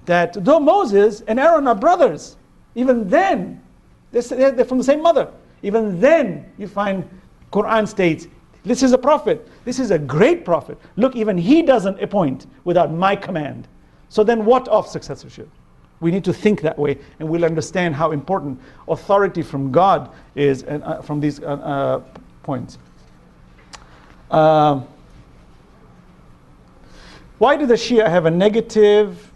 That though Moses and Aaron are brothers, even then, they're from the same mother. Even then, you find Quran states, this is a prophet. This is a great prophet. Look, even he doesn't appoint without my command. So then what of successorship? We need to think that way, and we'll understand how important authority from God is, and from these points. Why do the Shia have a negative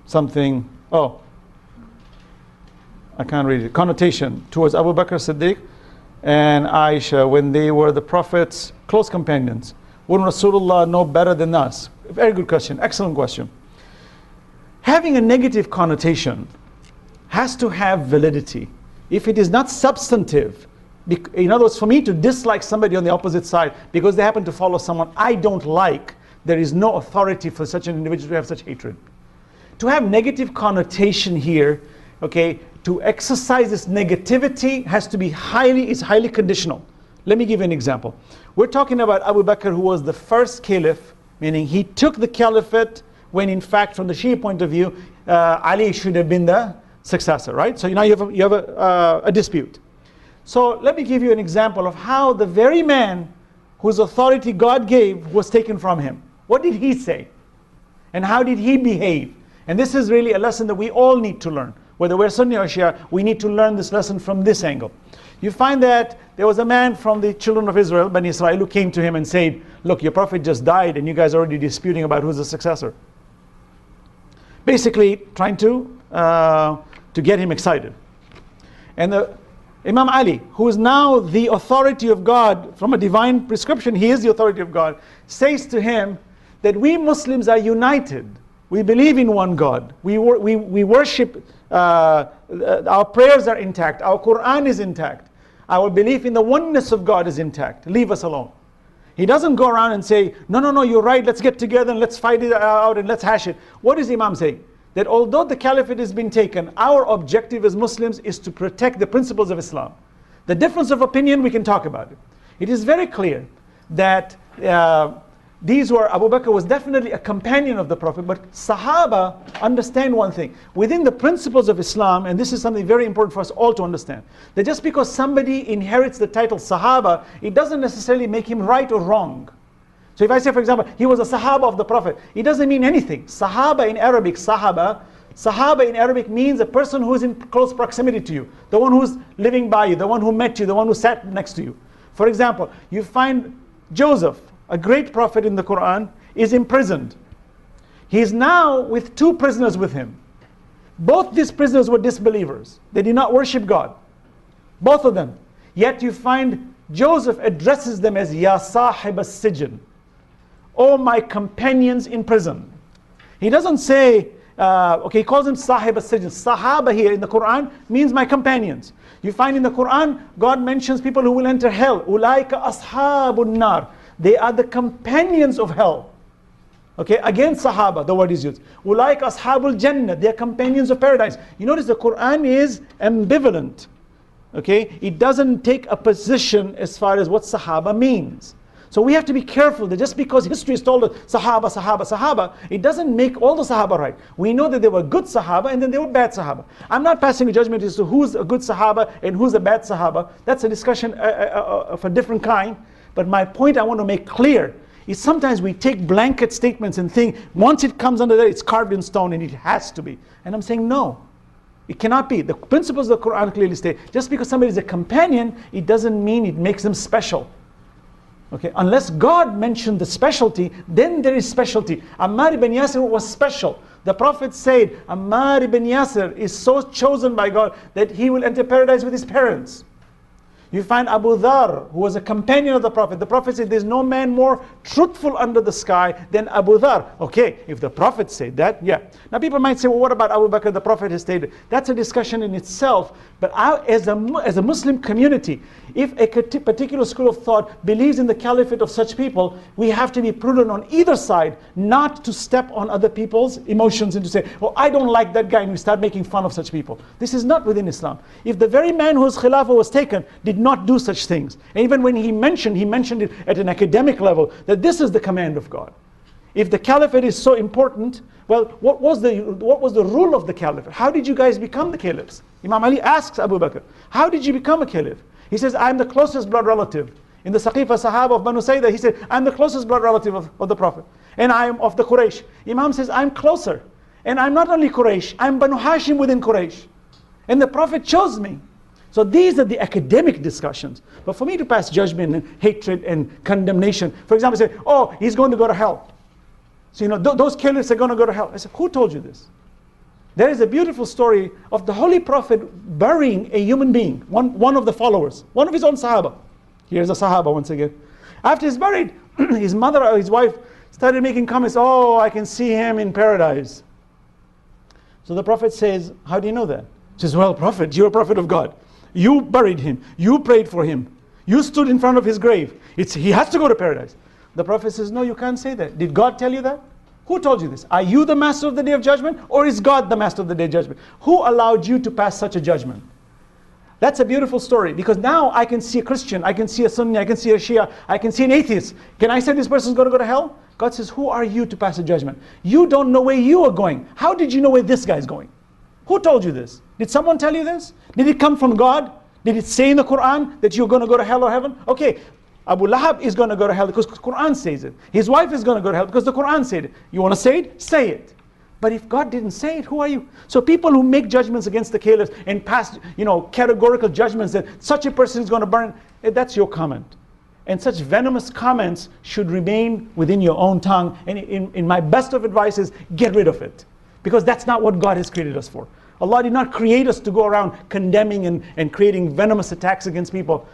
something? Oh, I can't read it. Connotation towards Abu Bakr Siddiq and Aisha when they were the Prophet's close companions. Wouldn't Rasulullah know better than us? Very good question. Excellent question. Having a negative connotation has to have validity. If it is not substantive, in other words, for me to dislike somebody on the opposite side because they happen to follow someone I don't like, there is no authority for such an individual to have such hatred. To have negative connotation here, okay, to exercise this negativity has to be highly conditional. Let me give you an example. We're talking about Abu Bakr, who was the first caliph, meaning he took the caliphate when in fact from the Shia point of view, Ali should have been the successor, right? So now you have a dispute. So let me give you an example of how the very man whose authority God gave was taken from him. What did he say? And how did he behave? And this is really a lesson that we all need to learn. Whether we're Sunni or Shia, we need to learn this lesson from this angle. You find that there was a man from the children of Israel, Bani Israel, who came to him and said, look, your prophet just died and you guys are already disputing about who's the successor. Basically trying to get him excited. And Imam Ali, who is now the authority of God from a divine prescription, he is the authority of God, says to him that we Muslims are united. We believe in one God. We worship, our prayers are intact. Our Quran is intact. Our belief in the oneness of God is intact. Leave us alone. He doesn't go around and say, no, you're right, let's get together and let's fight it out and let's hash it. What is Imam saying? That although the caliphate has been taken, our objective as Muslims is to protect the principles of Islam. The difference of opinion, we can talk about it. It is very clear that Abu Bakr was definitely a companion of the Prophet, but Sahaba understand one thing. Within the principles of Islam, and this is something very important for us all to understand, that just because somebody inherits the title Sahaba, it doesn't necessarily make him right or wrong. So if I say, for example, he was a Sahaba of the Prophet, it doesn't mean anything. Sahaba in Arabic, Sahaba in Arabic means a person who is in close proximity to you, the one who's living by you, the one who met you, the one who sat next to you. For example, you find Joseph, a great prophet in the Quran, is imprisoned. He is now with two prisoners with him. Both these prisoners were disbelievers. They did not worship God. Both of them. Yet you find Joseph addresses them as Ya Sahib as-Sijn. Oh, my companions in prison. He doesn't say, he calls them Sahib as-Sijn. Sahaba here in the Quran means my companions. You find in the Quran, God mentions people who will enter hell. Ulaika ashabun nar. They are the companions of hell. Okay, again Sahaba, the word is used. Ulaika ashabul Jannah. They are companions of paradise. You notice the Quran is ambivalent. Okay, it doesn't take a position as far as what Sahaba means. So we have to be careful that just because history has told us Sahaba, it doesn't make all the Sahaba right. We know that there were good Sahaba and then there were bad Sahaba. I'm not passing a judgment as to who's a good Sahaba and who's a bad Sahaba. That's a discussion of a different kind. But my point I want to make clear is sometimes we take blanket statements and think once it comes under there, it's carved in stone and it has to be. And I'm saying no. It cannot be. The principles of the Quran clearly state, just because somebody is a companion, it doesn't mean it makes them special. Okay, unless God mentioned the specialty, then there is specialty. Ammar ibn Yasir was special. The Prophet said, Ammar ibn Yasir is so chosen by God that he will enter paradise with his parents. You find Abu Dhar, who was a companion of the Prophet. The Prophet said, there's no man more truthful under the sky than Abu Dhar. Okay, if the Prophet said that, yeah. Now people might say, well, what about Abu Bakr? The Prophet has stated. That's a discussion in itself. But as a Muslim community, if a particular school of thought believes in the caliphate of such people, we have to be prudent on either side, not to step on other people's emotions and to say, oh, I don't like that guy, and we start making fun of such people. This is not within Islam. If the very man whose khilafah was taken did not do such things, and even when he mentioned it at an academic level, that this is the command of God. If the caliphate is so important, well, what was the rule of the caliphate? How did you guys become the caliphs? Imam Ali asks Abu Bakr, how did you become a caliph? He says, I'm the closest blood relative. in the Saqifa Sahaba of Banu Sayda, he said, I'm the closest blood relative of the Prophet. And I am of the Quraysh. Imam says, I'm closer. And I'm not only Quraysh, I'm Banu Hashim within Quraysh. And the Prophet chose me. So these are the academic discussions. But for me to pass judgment and hatred and condemnation, for example, say, oh, he's going to go to hell. So those killers are going to go to hell. I said, who told you this? There is a beautiful story of the Holy Prophet burying a human being, one of the followers, one of his own Sahaba. Here's a Sahaba once again. After he's buried, his mother or his wife started making comments, oh, I can see him in paradise. So the Prophet says, how do you know that? He says, well, Prophet, you're a prophet of God. You buried him. You prayed for him. You stood in front of his grave. He has to go to paradise. The Prophet says, no, you can't say that. Did God tell you that? Who told you this? Are you the master of the day of judgment? Or is God the master of the day of judgment? Who allowed you to pass such a judgment? That's a beautiful story, because now I can see a Christian, I can see a Sunni, I can see a Shia, I can see an atheist. Can I say this person's going to go to hell? God says, who are you to pass a judgment? You don't know where you are going. How did you know where this guy's going? Who told you this? Did someone tell you this? Did it come from God? Did it say in the Quran that you're going to go to hell or heaven? Okay, Abu Lahab is going to go to hell because the Quran says it. His wife is going to go to hell because the Quran said it. You want to say it? Say it. But if God didn't say it, who are you? So people who make judgments against the caliphs and pass, categorical judgments that such a person is going to burn, that's your comment. And such venomous comments should remain within your own tongue. And in my best of advice is, get rid of it. Because that's not what God has created us for. Allah did not create us to go around condemning and creating venomous attacks against people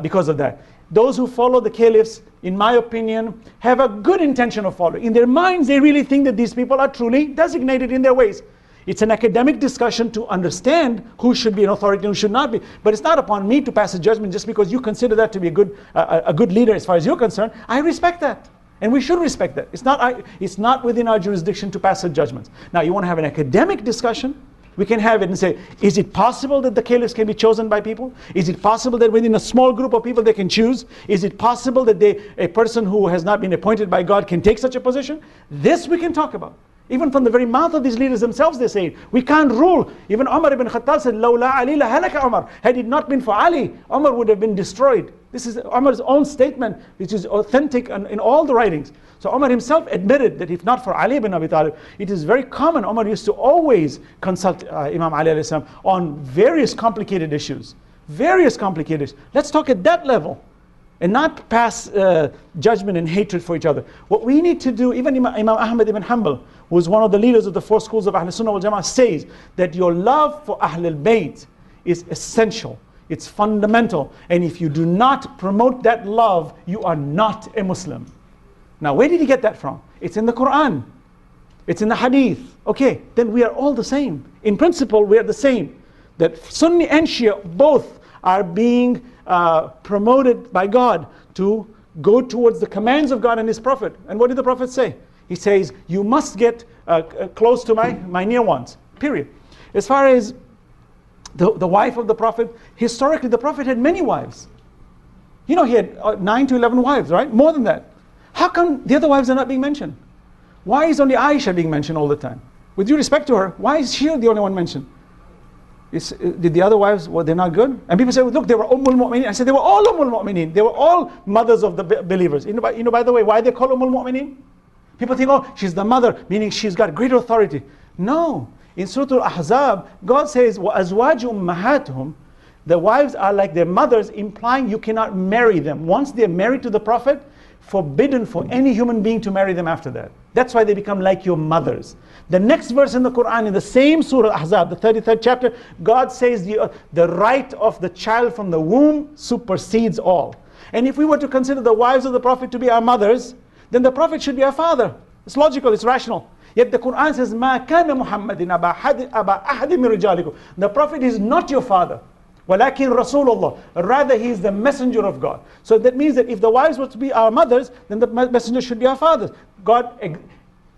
because of that. Those who follow the caliphs, in my opinion, have a good intention of following. In their minds, they really think that these people are truly designated in their ways. It's an academic discussion to understand who should be an authority and who should not be. But it's not upon me to pass a judgment just because you consider that to be a good leader as far as you're concerned. I respect that. And we should respect that. It's not within our jurisdiction to pass such judgments. Now, you want to have an academic discussion? We can have it and say, is it possible that the caliphs can be chosen by people? Is it possible that within a small group of people they can choose? Is it possible that a person who has not been appointed by God can take such a position? This we can talk about. Even from the very mouth of these leaders themselves, they say, we can't rule. Even Umar ibn Khattab said, لَوْلَا عَلِي لَهَلَكَ Umar. Had it not been for Ali, Umar would have been destroyed. This is Umar's own statement, which is authentic in all the writings. So Umar himself admitted that if not for Ali ibn Abi Talib, it is very common. Umar used to always consult Imam Ali alayhi salam on various complicated issues. Various complicated issues. Let's talk at that level and not pass judgment and hatred for each other. What we need to do, even Imam Ahmad ibn Hanbal, who is one of the leaders of the four schools of Ahl Sunnah wal Jama'ah, says that your love for Ahlul Bayt is essential. It's fundamental. And if you do not promote that love, you are not a Muslim. Now, where did he get that from? It's in the Quran. It's in the Hadith. Okay, then we are all the same. In principle, we are the same. That Sunni and Shia both are being promoted by God to go towards the commands of God and His Prophet. And what did the Prophet say? He says, you must get close to my near ones, period. As far as the wife of the Prophet, historically the Prophet had many wives. He had 9 to 11 wives, right? More than that. How come the other wives are not being mentioned? Why is only Aisha being mentioned all the time? With due respect to her, why is she the only one mentioned? Did the other wives, they're not good? And people say, well, look, they were Ummul Mu'mineen. I said, they were all Ummul Mu'mineen. They were all mothers of the believers. By the way, why they call Ummul Mu'mineen? People think, oh, she's the mother, meaning she's got greater authority. No. In Surah Al-Ahzab, God says, وَأَزْوَاجُ أُمَّهَاتُهُمْ, the wives are like their mothers, implying you cannot marry them. Once they're married to the Prophet, forbidden for any human being to marry them after that. That's why they become like your mothers. The next verse in the Quran, in the same Surah Al-Ahzab, the 33rd chapter, God says the right of the child from the womb supersedes all. And if we were to consider the wives of the Prophet to be our mothers, then the Prophet should be our father. It's logical, it's rational. Yet the Quran says, مَا كَانَ مُحَمَّدٍ أَبَا أَحَدٍ مِّن رِجَالِكُمْ. The Prophet is not your father. وَلَكِنْ رَسُولُ اللَّهِ. Rather, he is the messenger of God. So that means that if the wives were to be our mothers, then the messenger should be our fathers. God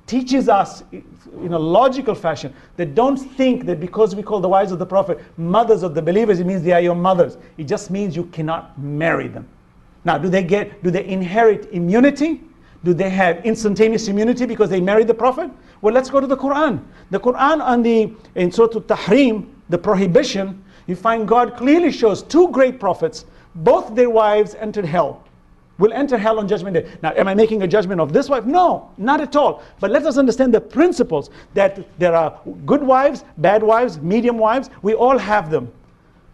teaches us in a logical fashion that don't think that because we call the wives of the Prophet mothers of the believers, it means they are your mothers. It just means you cannot marry them. Now, do they inherit immunity? Do they have instantaneous immunity because they married the Prophet? Well, let's go to the Quran. The Quran in Surah Al-Tahrim, the prohibition, you find God clearly shows two great prophets Both their wives entered hell. Will enter hell on Judgment Day. Now, am I making a judgment of this wife? No, not at all. But let us understand the principles that there are good wives, bad wives, medium wives. We all have them.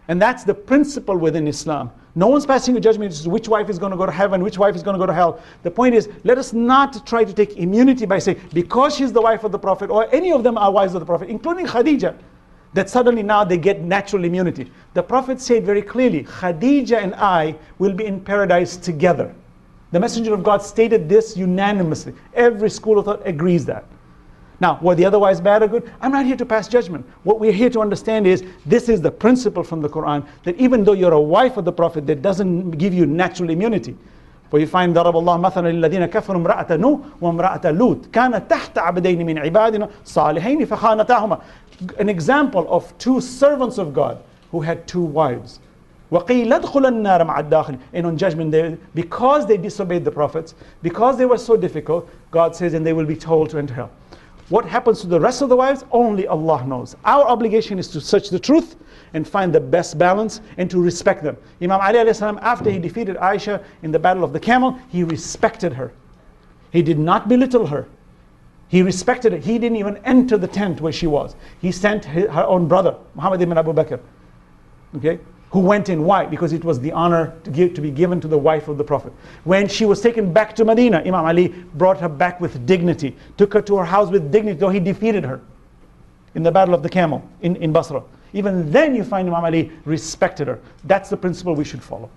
And that's the principle within Islam. No one's passing a judgment as to which wife is going to go to heaven, which wife is going to go to hell. The point is, let us not try to take immunity by saying, because she's the wife of the Prophet, or any of them are wives of the Prophet, including Khadija, that suddenly now they get natural immunity. The Prophet said very clearly, Khadija and I will be in paradise together. The Messenger of God stated this unanimously. Every school of thought agrees that. Now, were the other wives bad or good? I'm not here to pass judgment. What we're here to understand is, this is the principle from the Quran, that even though you're a wife of the Prophet, that doesn't give you natural immunity. For you find ضرب الله مثلا للذين كفروا امرأة نوح وامرأة لوط كانت تحت عبدين من عبادنا صالحين فخانتاهما. An example of two servants of God who had two wives. وَقِيلَ ادْخُلَ النَّارَ مَعَ الدَّاخِلِينَ. And on Judgment Day, because they disobeyed the prophets, because they were so difficult, God says, and they will be told to enter hell. What happens to the rest of the wives? Only Allah knows. Our obligation is to search the truth and find the best balance and to respect them. Imam Ali alayhi salam, after he defeated Aisha in the battle of the camel, he respected her. He did not belittle her. He respected her. He didn't even enter the tent where she was. He sent her own brother, Muhammad ibn Abu Bakr, okay, who went in. Why? Because it was the honor to be given to the wife of the Prophet. When she was taken back to Medina, Imam Ali brought her back with dignity, took her to her house with dignity, though he defeated her in the battle of the camel in Basra. Even then you find Imam Ali respected her. That's the principle we should follow.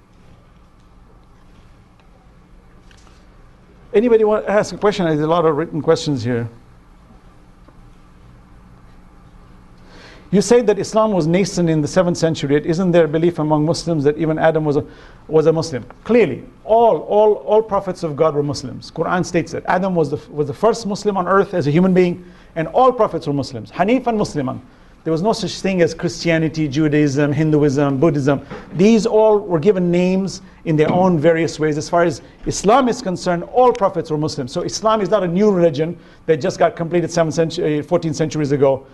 Anybody want to ask a question? There's a lot of written questions here. You say that Islam was nascent in the 7th century. Isn't there a belief among Muslims that even Adam was a Muslim? Clearly, all prophets of God were Muslims. Quran states that Adam was the first Muslim on earth as a human being, and all prophets were Muslims. Hanifan Musliman. There was no such thing as Christianity, Judaism, Hinduism, Buddhism. These all were given names in their own various ways. As far as Islam is concerned, all prophets were Muslims. So Islam is not a new religion that just got completed 14 centuries ago,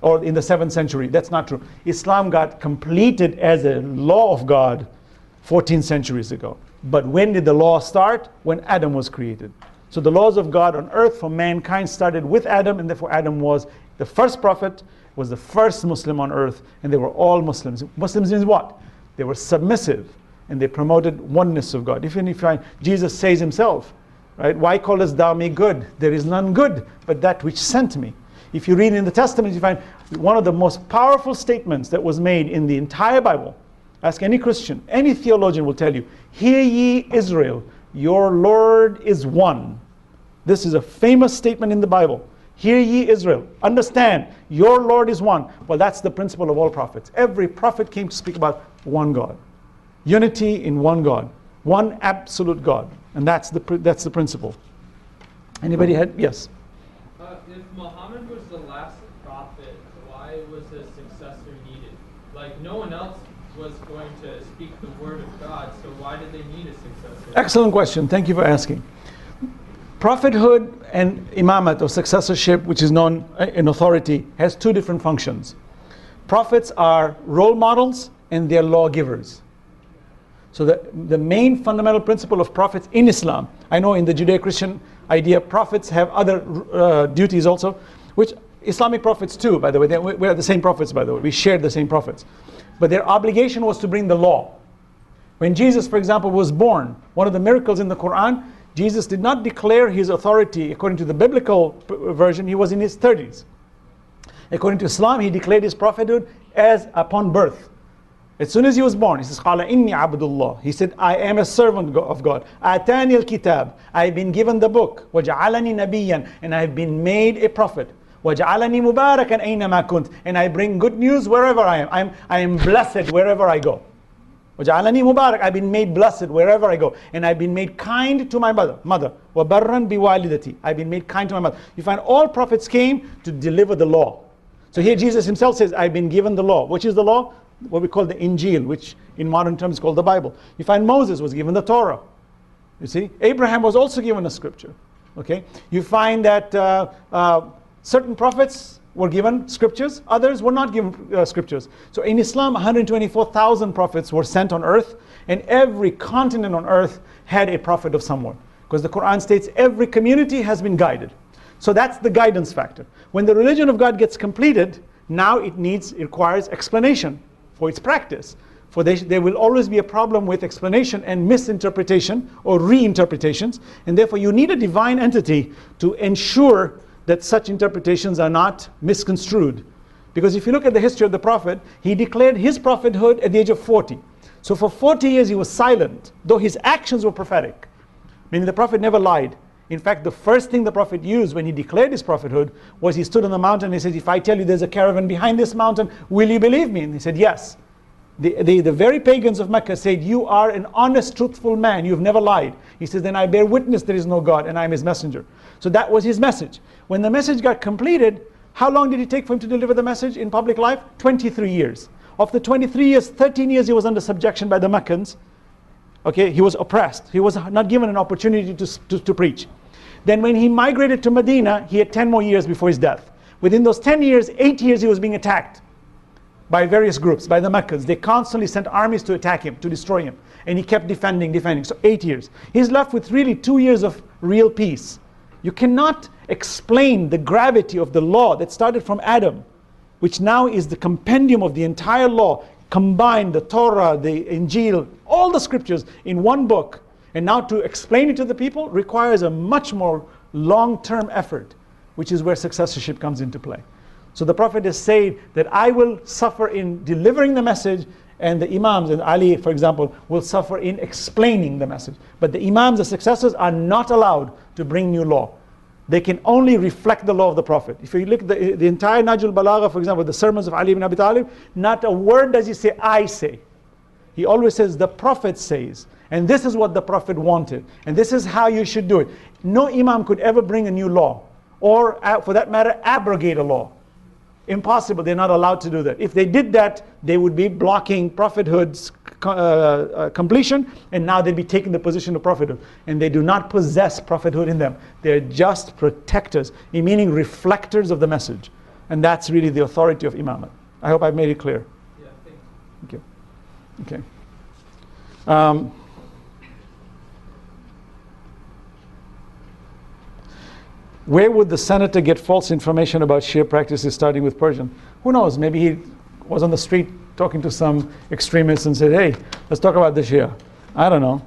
or in the 7th century. That's not true. Islam got completed as a law of God 14 centuries ago. But when did the law start? When Adam was created. So the laws of God on earth for mankind started with Adam, and therefore Adam was the first prophet, was the first Muslim on earth, and they were all Muslims. Muslims means what? They were submissive, and they promoted oneness of God. Even if you find, Jesus says himself, right? Why callest thou me good? There is none good but that which sent me. If you read in the Testament, you find one of the most powerful statements that was made in the entire Bible. Ask any Christian, any theologian will tell you, hear ye Israel, your Lord is one. This is a famous statement in the Bible. Hear ye Israel, understand, your Lord is one. Well, that's the principle of all prophets. Every prophet came to speak about one God. Unity in one God. One absolute God. And that's the principle. Anybody had? Yes. If Muhammad was the last prophet, why was a successor needed? Like, no one else was going to speak the word of God, so why did they need a successor? Excellent question. Thank you for asking. Prophethood and imamat, or successorship, which is known in authority, has two different functions. Prophets are role models and they're lawgivers. So the main fundamental principle of prophets in Islam, I know in the Judeo-Christian idea, prophets have other duties also, which Islamic prophets too, by the way. We're the same prophets, by the way. We share the same prophets. But their obligation was to bring the law. When Jesus, for example, was born, one of the miracles in the Quran, Jesus did not declare his authority according to the biblical version. He was in his 30s. According to Islam, he declared his prophethood as upon birth. As soon as he was born, he says, قَالَ إِنِّي عَبْدُ اللَّهِ. He said, I am a servant of God. آتَانِي الْكِتَابِ. I have been given the book. وَجَعَلَنِي نَبِيًّا. And I have been made a prophet. وَجَعَلَنِي مُبَارَكًا أَيْنَمَا كُنْتَ. And I bring good news wherever I am. I am blessed wherever I go. وَجَعَلَنِي مُبَارَكًا. I've been made blessed wherever I go. And I've been made kind to my mother. وَبَرًّا بِوَالِدَتِي. I've been made kind to my mother. You find all prophets came to deliver the law. So here Jesus himself says, I've been given the law. Which is the law? What we call the Injil, which in modern terms is called the Bible. You find Moses was given the Torah. You see, Abraham was also given a scripture. Okay, you find that certain prophets were given scriptures, others were not given scriptures. So in Islam, 124,000 prophets were sent on earth, and every continent on earth had a prophet of someone. Because the Quran states every community has been guided. So that's the guidance factor. When the religion of God gets completed, now it requires explanation for its practice. For there will always be a problem with explanation and misinterpretation or reinterpretations, and therefore you need a divine entity to ensure that such interpretations are not misconstrued. Because if you look at the history of the Prophet, he declared his prophethood at the age of 40. So for 40 years he was silent, though his actions were prophetic. Meaning the Prophet never lied. In fact, the first thing the Prophet used when he declared his prophethood was he stood on the mountain and he said, if I tell you there's a caravan behind this mountain, will you believe me? And he said, yes. The very pagans of Mecca said, you are an honest, truthful man, you've never lied. He says, then I bear witness there is no God and I am his messenger. So that was his message. When the message got completed, how long did it take for him to deliver the message in public life? 23 years. Of the 23 years, 13 years he was under subjection by the Meccans. Okay, he was oppressed. He was not given an opportunity to preach. Then when he migrated to Medina, he had 10 more years before his death. Within those 10 years, 8 years he was being attacked by various groups, by the Meccans. They constantly sent armies to attack him, to destroy him. And he kept defending. So 8 years. He's left with really 2 years of real peace. You cannot explain the gravity of the law that started from Adam, which now is the compendium of the entire law, combined the Torah, the Injil, all the scriptures in one book. And now to explain it to the people requires a much more long-term effort, which is where successorship comes into play. So the Prophet is saying that I will suffer in delivering the message, and the Imams, and Ali, for example, will suffer in explaining the message. But the Imams, the successors, are not allowed to bring new law. They can only reflect the law of the Prophet. If you look at the entire Najul Balagha, for example, the sermons of Ali ibn Abi Talib, not a word does he say, I say. He always says, the Prophet says. And this is what the Prophet wanted. And this is how you should do it. No Imam could ever bring a new law. Or, for that matter, abrogate a law. Impossible. They're not allowed to do that. If they did that, they would be blocking prophethood's completion, and now they'd be taking the position of prophethood. And they do not possess prophethood in them. They're just protectors, meaning reflectors of the message. And that's really the authority of Imamate. I hope I've made it clear. Yeah, thank you. Okay. Where would the senator get false information about Shia practices starting with Persian? Who knows? Maybe he was on the street talking to some extremists and said, hey, let's talk about the Shia. I don't know.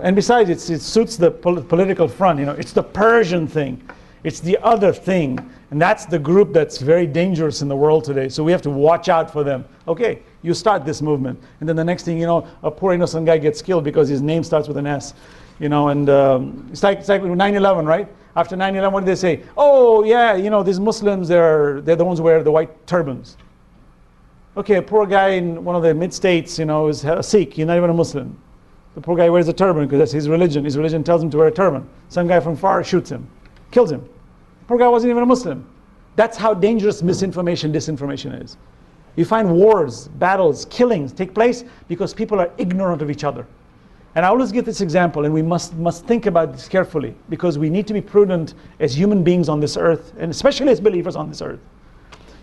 And besides, it suits the political front. You know, it's the Persian thing. It's the other thing. And that's the group that's very dangerous in the world today. So we have to watch out for them. Okay, you start this movement. And then the next thing you know, a poor innocent guy gets killed because his name starts with an S. You know, and it's like 9/11, right? After 9/11, what did they say? Oh, yeah, you know, these Muslims, they're the ones who wear the white turbans. Okay, a poor guy in one of the mid-states, you know, is a Sikh. He's not even a Muslim. The poor guy wears a turban because that's his religion. His religion tells him to wear a turban. Some guy from far shoots him, kills him. The poor guy wasn't even a Muslim. That's how dangerous misinformation, disinformation is. You find wars, battles, killings take place because people are ignorant of each other. And I always give this example, and we must think about this carefully, because we need to be prudent as human beings on this earth, and especially as believers on this earth.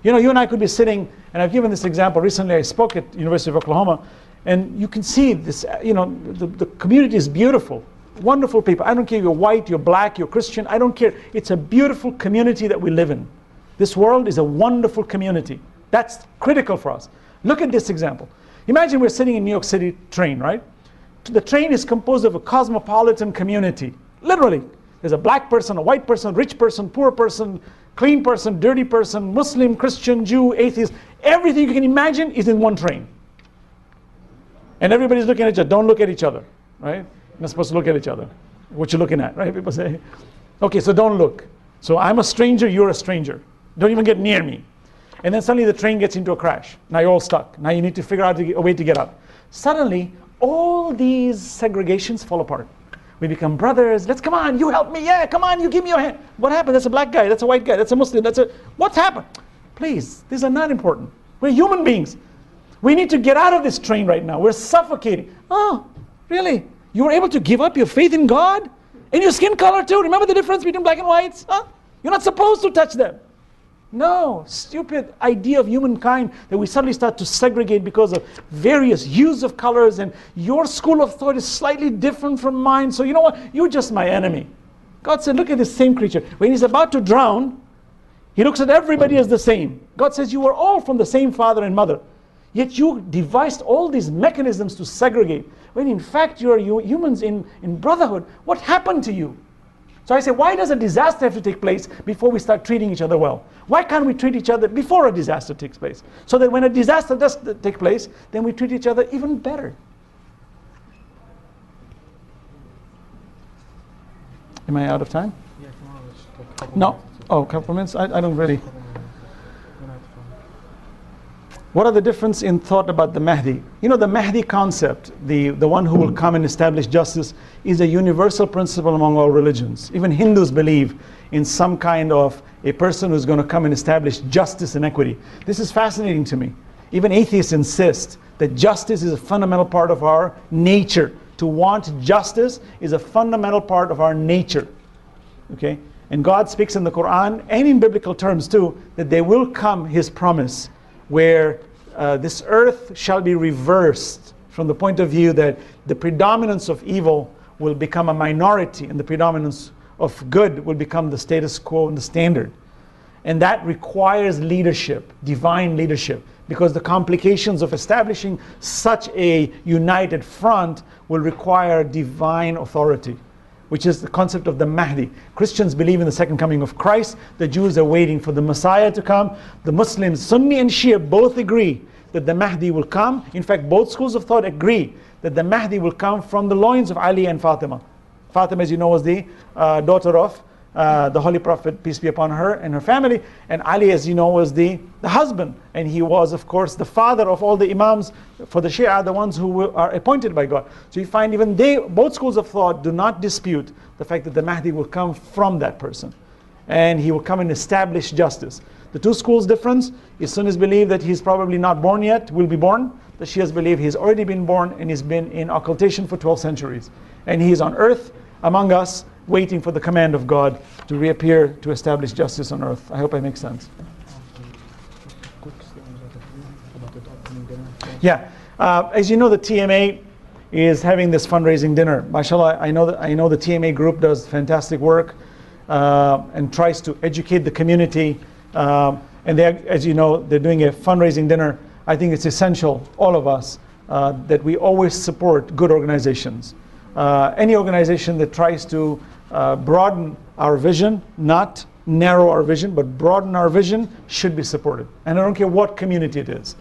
You know, you and I could be sitting, and I've given this example recently. I spoke at University of Oklahoma, and you can see this, you know, the community is beautiful, wonderful people. I don't care if you're white, you're black, you're Christian, I don't care. It's a beautiful community that we live in. This world is a wonderful community. That's critical for us. Look at this example. Imagine we're sitting in New York City train, right? The train is composed of a cosmopolitan community. Literally. There's a black person, a white person, rich person, poor person, clean person, dirty person, Muslim, Christian, Jew, atheist. Everything you can imagine is in one train. And everybody's looking at each other. Don't look at each other, right? You're not supposed to look at each other. What you're looking at, right? People say, okay, so don't look. So I'm a stranger, you're a stranger. Don't even get near me. And then suddenly the train gets into a crash. Now you're all stuck. Now you need to figure out a way to get out. Suddenly, all these segregations fall apart. We become brothers. Let's, come on, you help me. Yeah, come on, you give me your hand. What happened? That's a black guy. That's a white guy. That's a Muslim. What's happened? Please, these are not important. We're human beings. We need to get out of this train right now. We're suffocating. Oh, really? You were able to give up your faith in God? And your skin color too? Remember the difference between black and whites? Huh? You're not supposed to touch them. No, stupid idea of humankind that we suddenly start to segregate because of various hues of colors, and your school of thought is slightly different from mine, so you know what, you're just my enemy. God said, look at this same creature. When he's about to drown, he looks at everybody as the same. God says, you are all from the same father and mother. Yet you devised all these mechanisms to segregate, when in fact you are humans in brotherhood. What happened to you? So I say, why does a disaster have to take place before we start treating each other well? Why can't we treat each other before a disaster takes place? So that when a disaster does take place, then we treat each other even better. Am I out of time? No. Oh, couple minutes? I don't really. What are the difference in thought about the Mahdi? You know, the Mahdi concept, the one who will come and establish justice, is a universal principle among all religions. Even Hindus believe in some kind of a person who's going to come and establish justice and equity. This is fascinating to me. Even atheists insist that justice is a fundamental part of our nature. To want justice is a fundamental part of our nature. Okay? And God speaks in the Quran, and in biblical terms too, that there will come His promise, where this earth shall be reversed from the point of view that the predominance of evil will become a minority and the predominance of good will become the status quo and the standard. And that requires leadership, divine leadership, because the complications of establishing such a united front will require divine authority, which is the concept of the Mahdi. Christians believe in the second coming of Christ. The Jews are waiting for the Messiah to come. The Muslims, Sunni and Shia, both agree that the Mahdi will come. In fact, both schools of thought agree that the Mahdi will come from the loins of Ali and Fatima. Fatima, as you know, was the daughter of the Holy Prophet, peace be upon her, and her family. And Ali, as you know, was the husband. And he was, of course, the father of all the Imams for the Shi'ah, the ones who are appointed by God. So you find even both schools of thought do not dispute the fact that the Mahdi will come from that person. And he will come and establish justice. The two schools' difference is Sunnis believe that he's probably not born yet, will be born. The Shias believe he's already been born and he's been in occultation for 12 centuries. And he is on earth among us, waiting for the command of God to reappear to establish justice on earth. I hope I make sense. Yeah, as you know, the TMA is having this fundraising dinner. MashaAllah, I know the TMA group does fantastic work and tries to educate the community. And they, as you know, they're doing a fundraising dinner. I think it's essential, all of us, that we always support good organizations. Any organization that tries to broaden our vision, not narrow our vision, but broaden our vision, should be supported. And I don't care what community it is.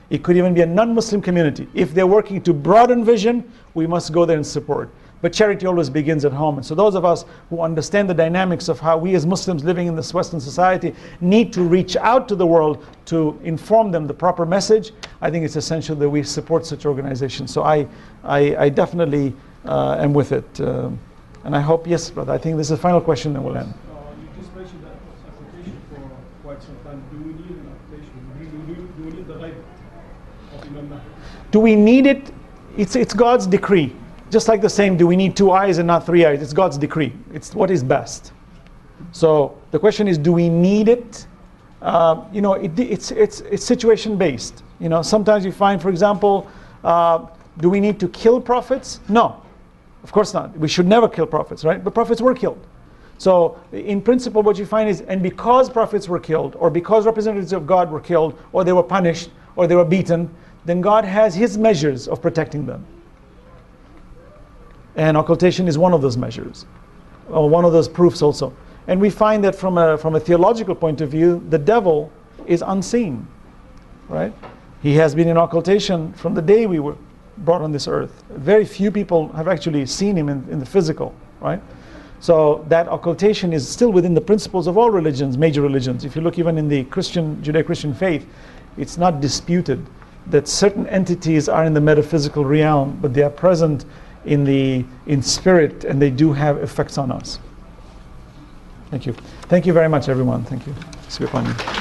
It could even be a non-Muslim community. If they're working to broaden vision, we must go there and support. But charity always begins at home. And so those of us who understand the dynamics of how we as Muslims living in this Western society need to reach out to the world to inform them the proper message, I think it's essential that we support such organizations. So I definitely am with it. And I hope, yes, brother, I think this is the final question, then we'll end. You just mentioned that application for quite some time. Do we need an application? Do we need the right of Imam Mahdi? Do we need it? It's God's decree. Just like the same, do we need 2 eyes and not 3 eyes? It's God's decree. It's what is best. So the question is, do we need it? You know, it's situation based. You know, sometimes you find, for example, do we need to kill prophets? No, of course not. We should never kill prophets, right? But prophets were killed. So in principle, what you find is, and because prophets were killed, or because representatives of God were killed, or they were punished, or they were beaten, then God has His measures of protecting them. And occultation is one of those measures, or one of those proofs also. And we find that from a theological point of view, the devil is unseen, right? He has been in occultation from the day we were brought on this earth. Very few people have actually seen him in the physical, right? So that occultation is still within the principles of all religions, major religions. If you look even in the Judeo-Christian faith, it's not disputed that certain entities are in the metaphysical realm, but they are present in spirit, and they do have effects on us. Thank you. Thank you very much, everyone. Thank you. Peace be upon you.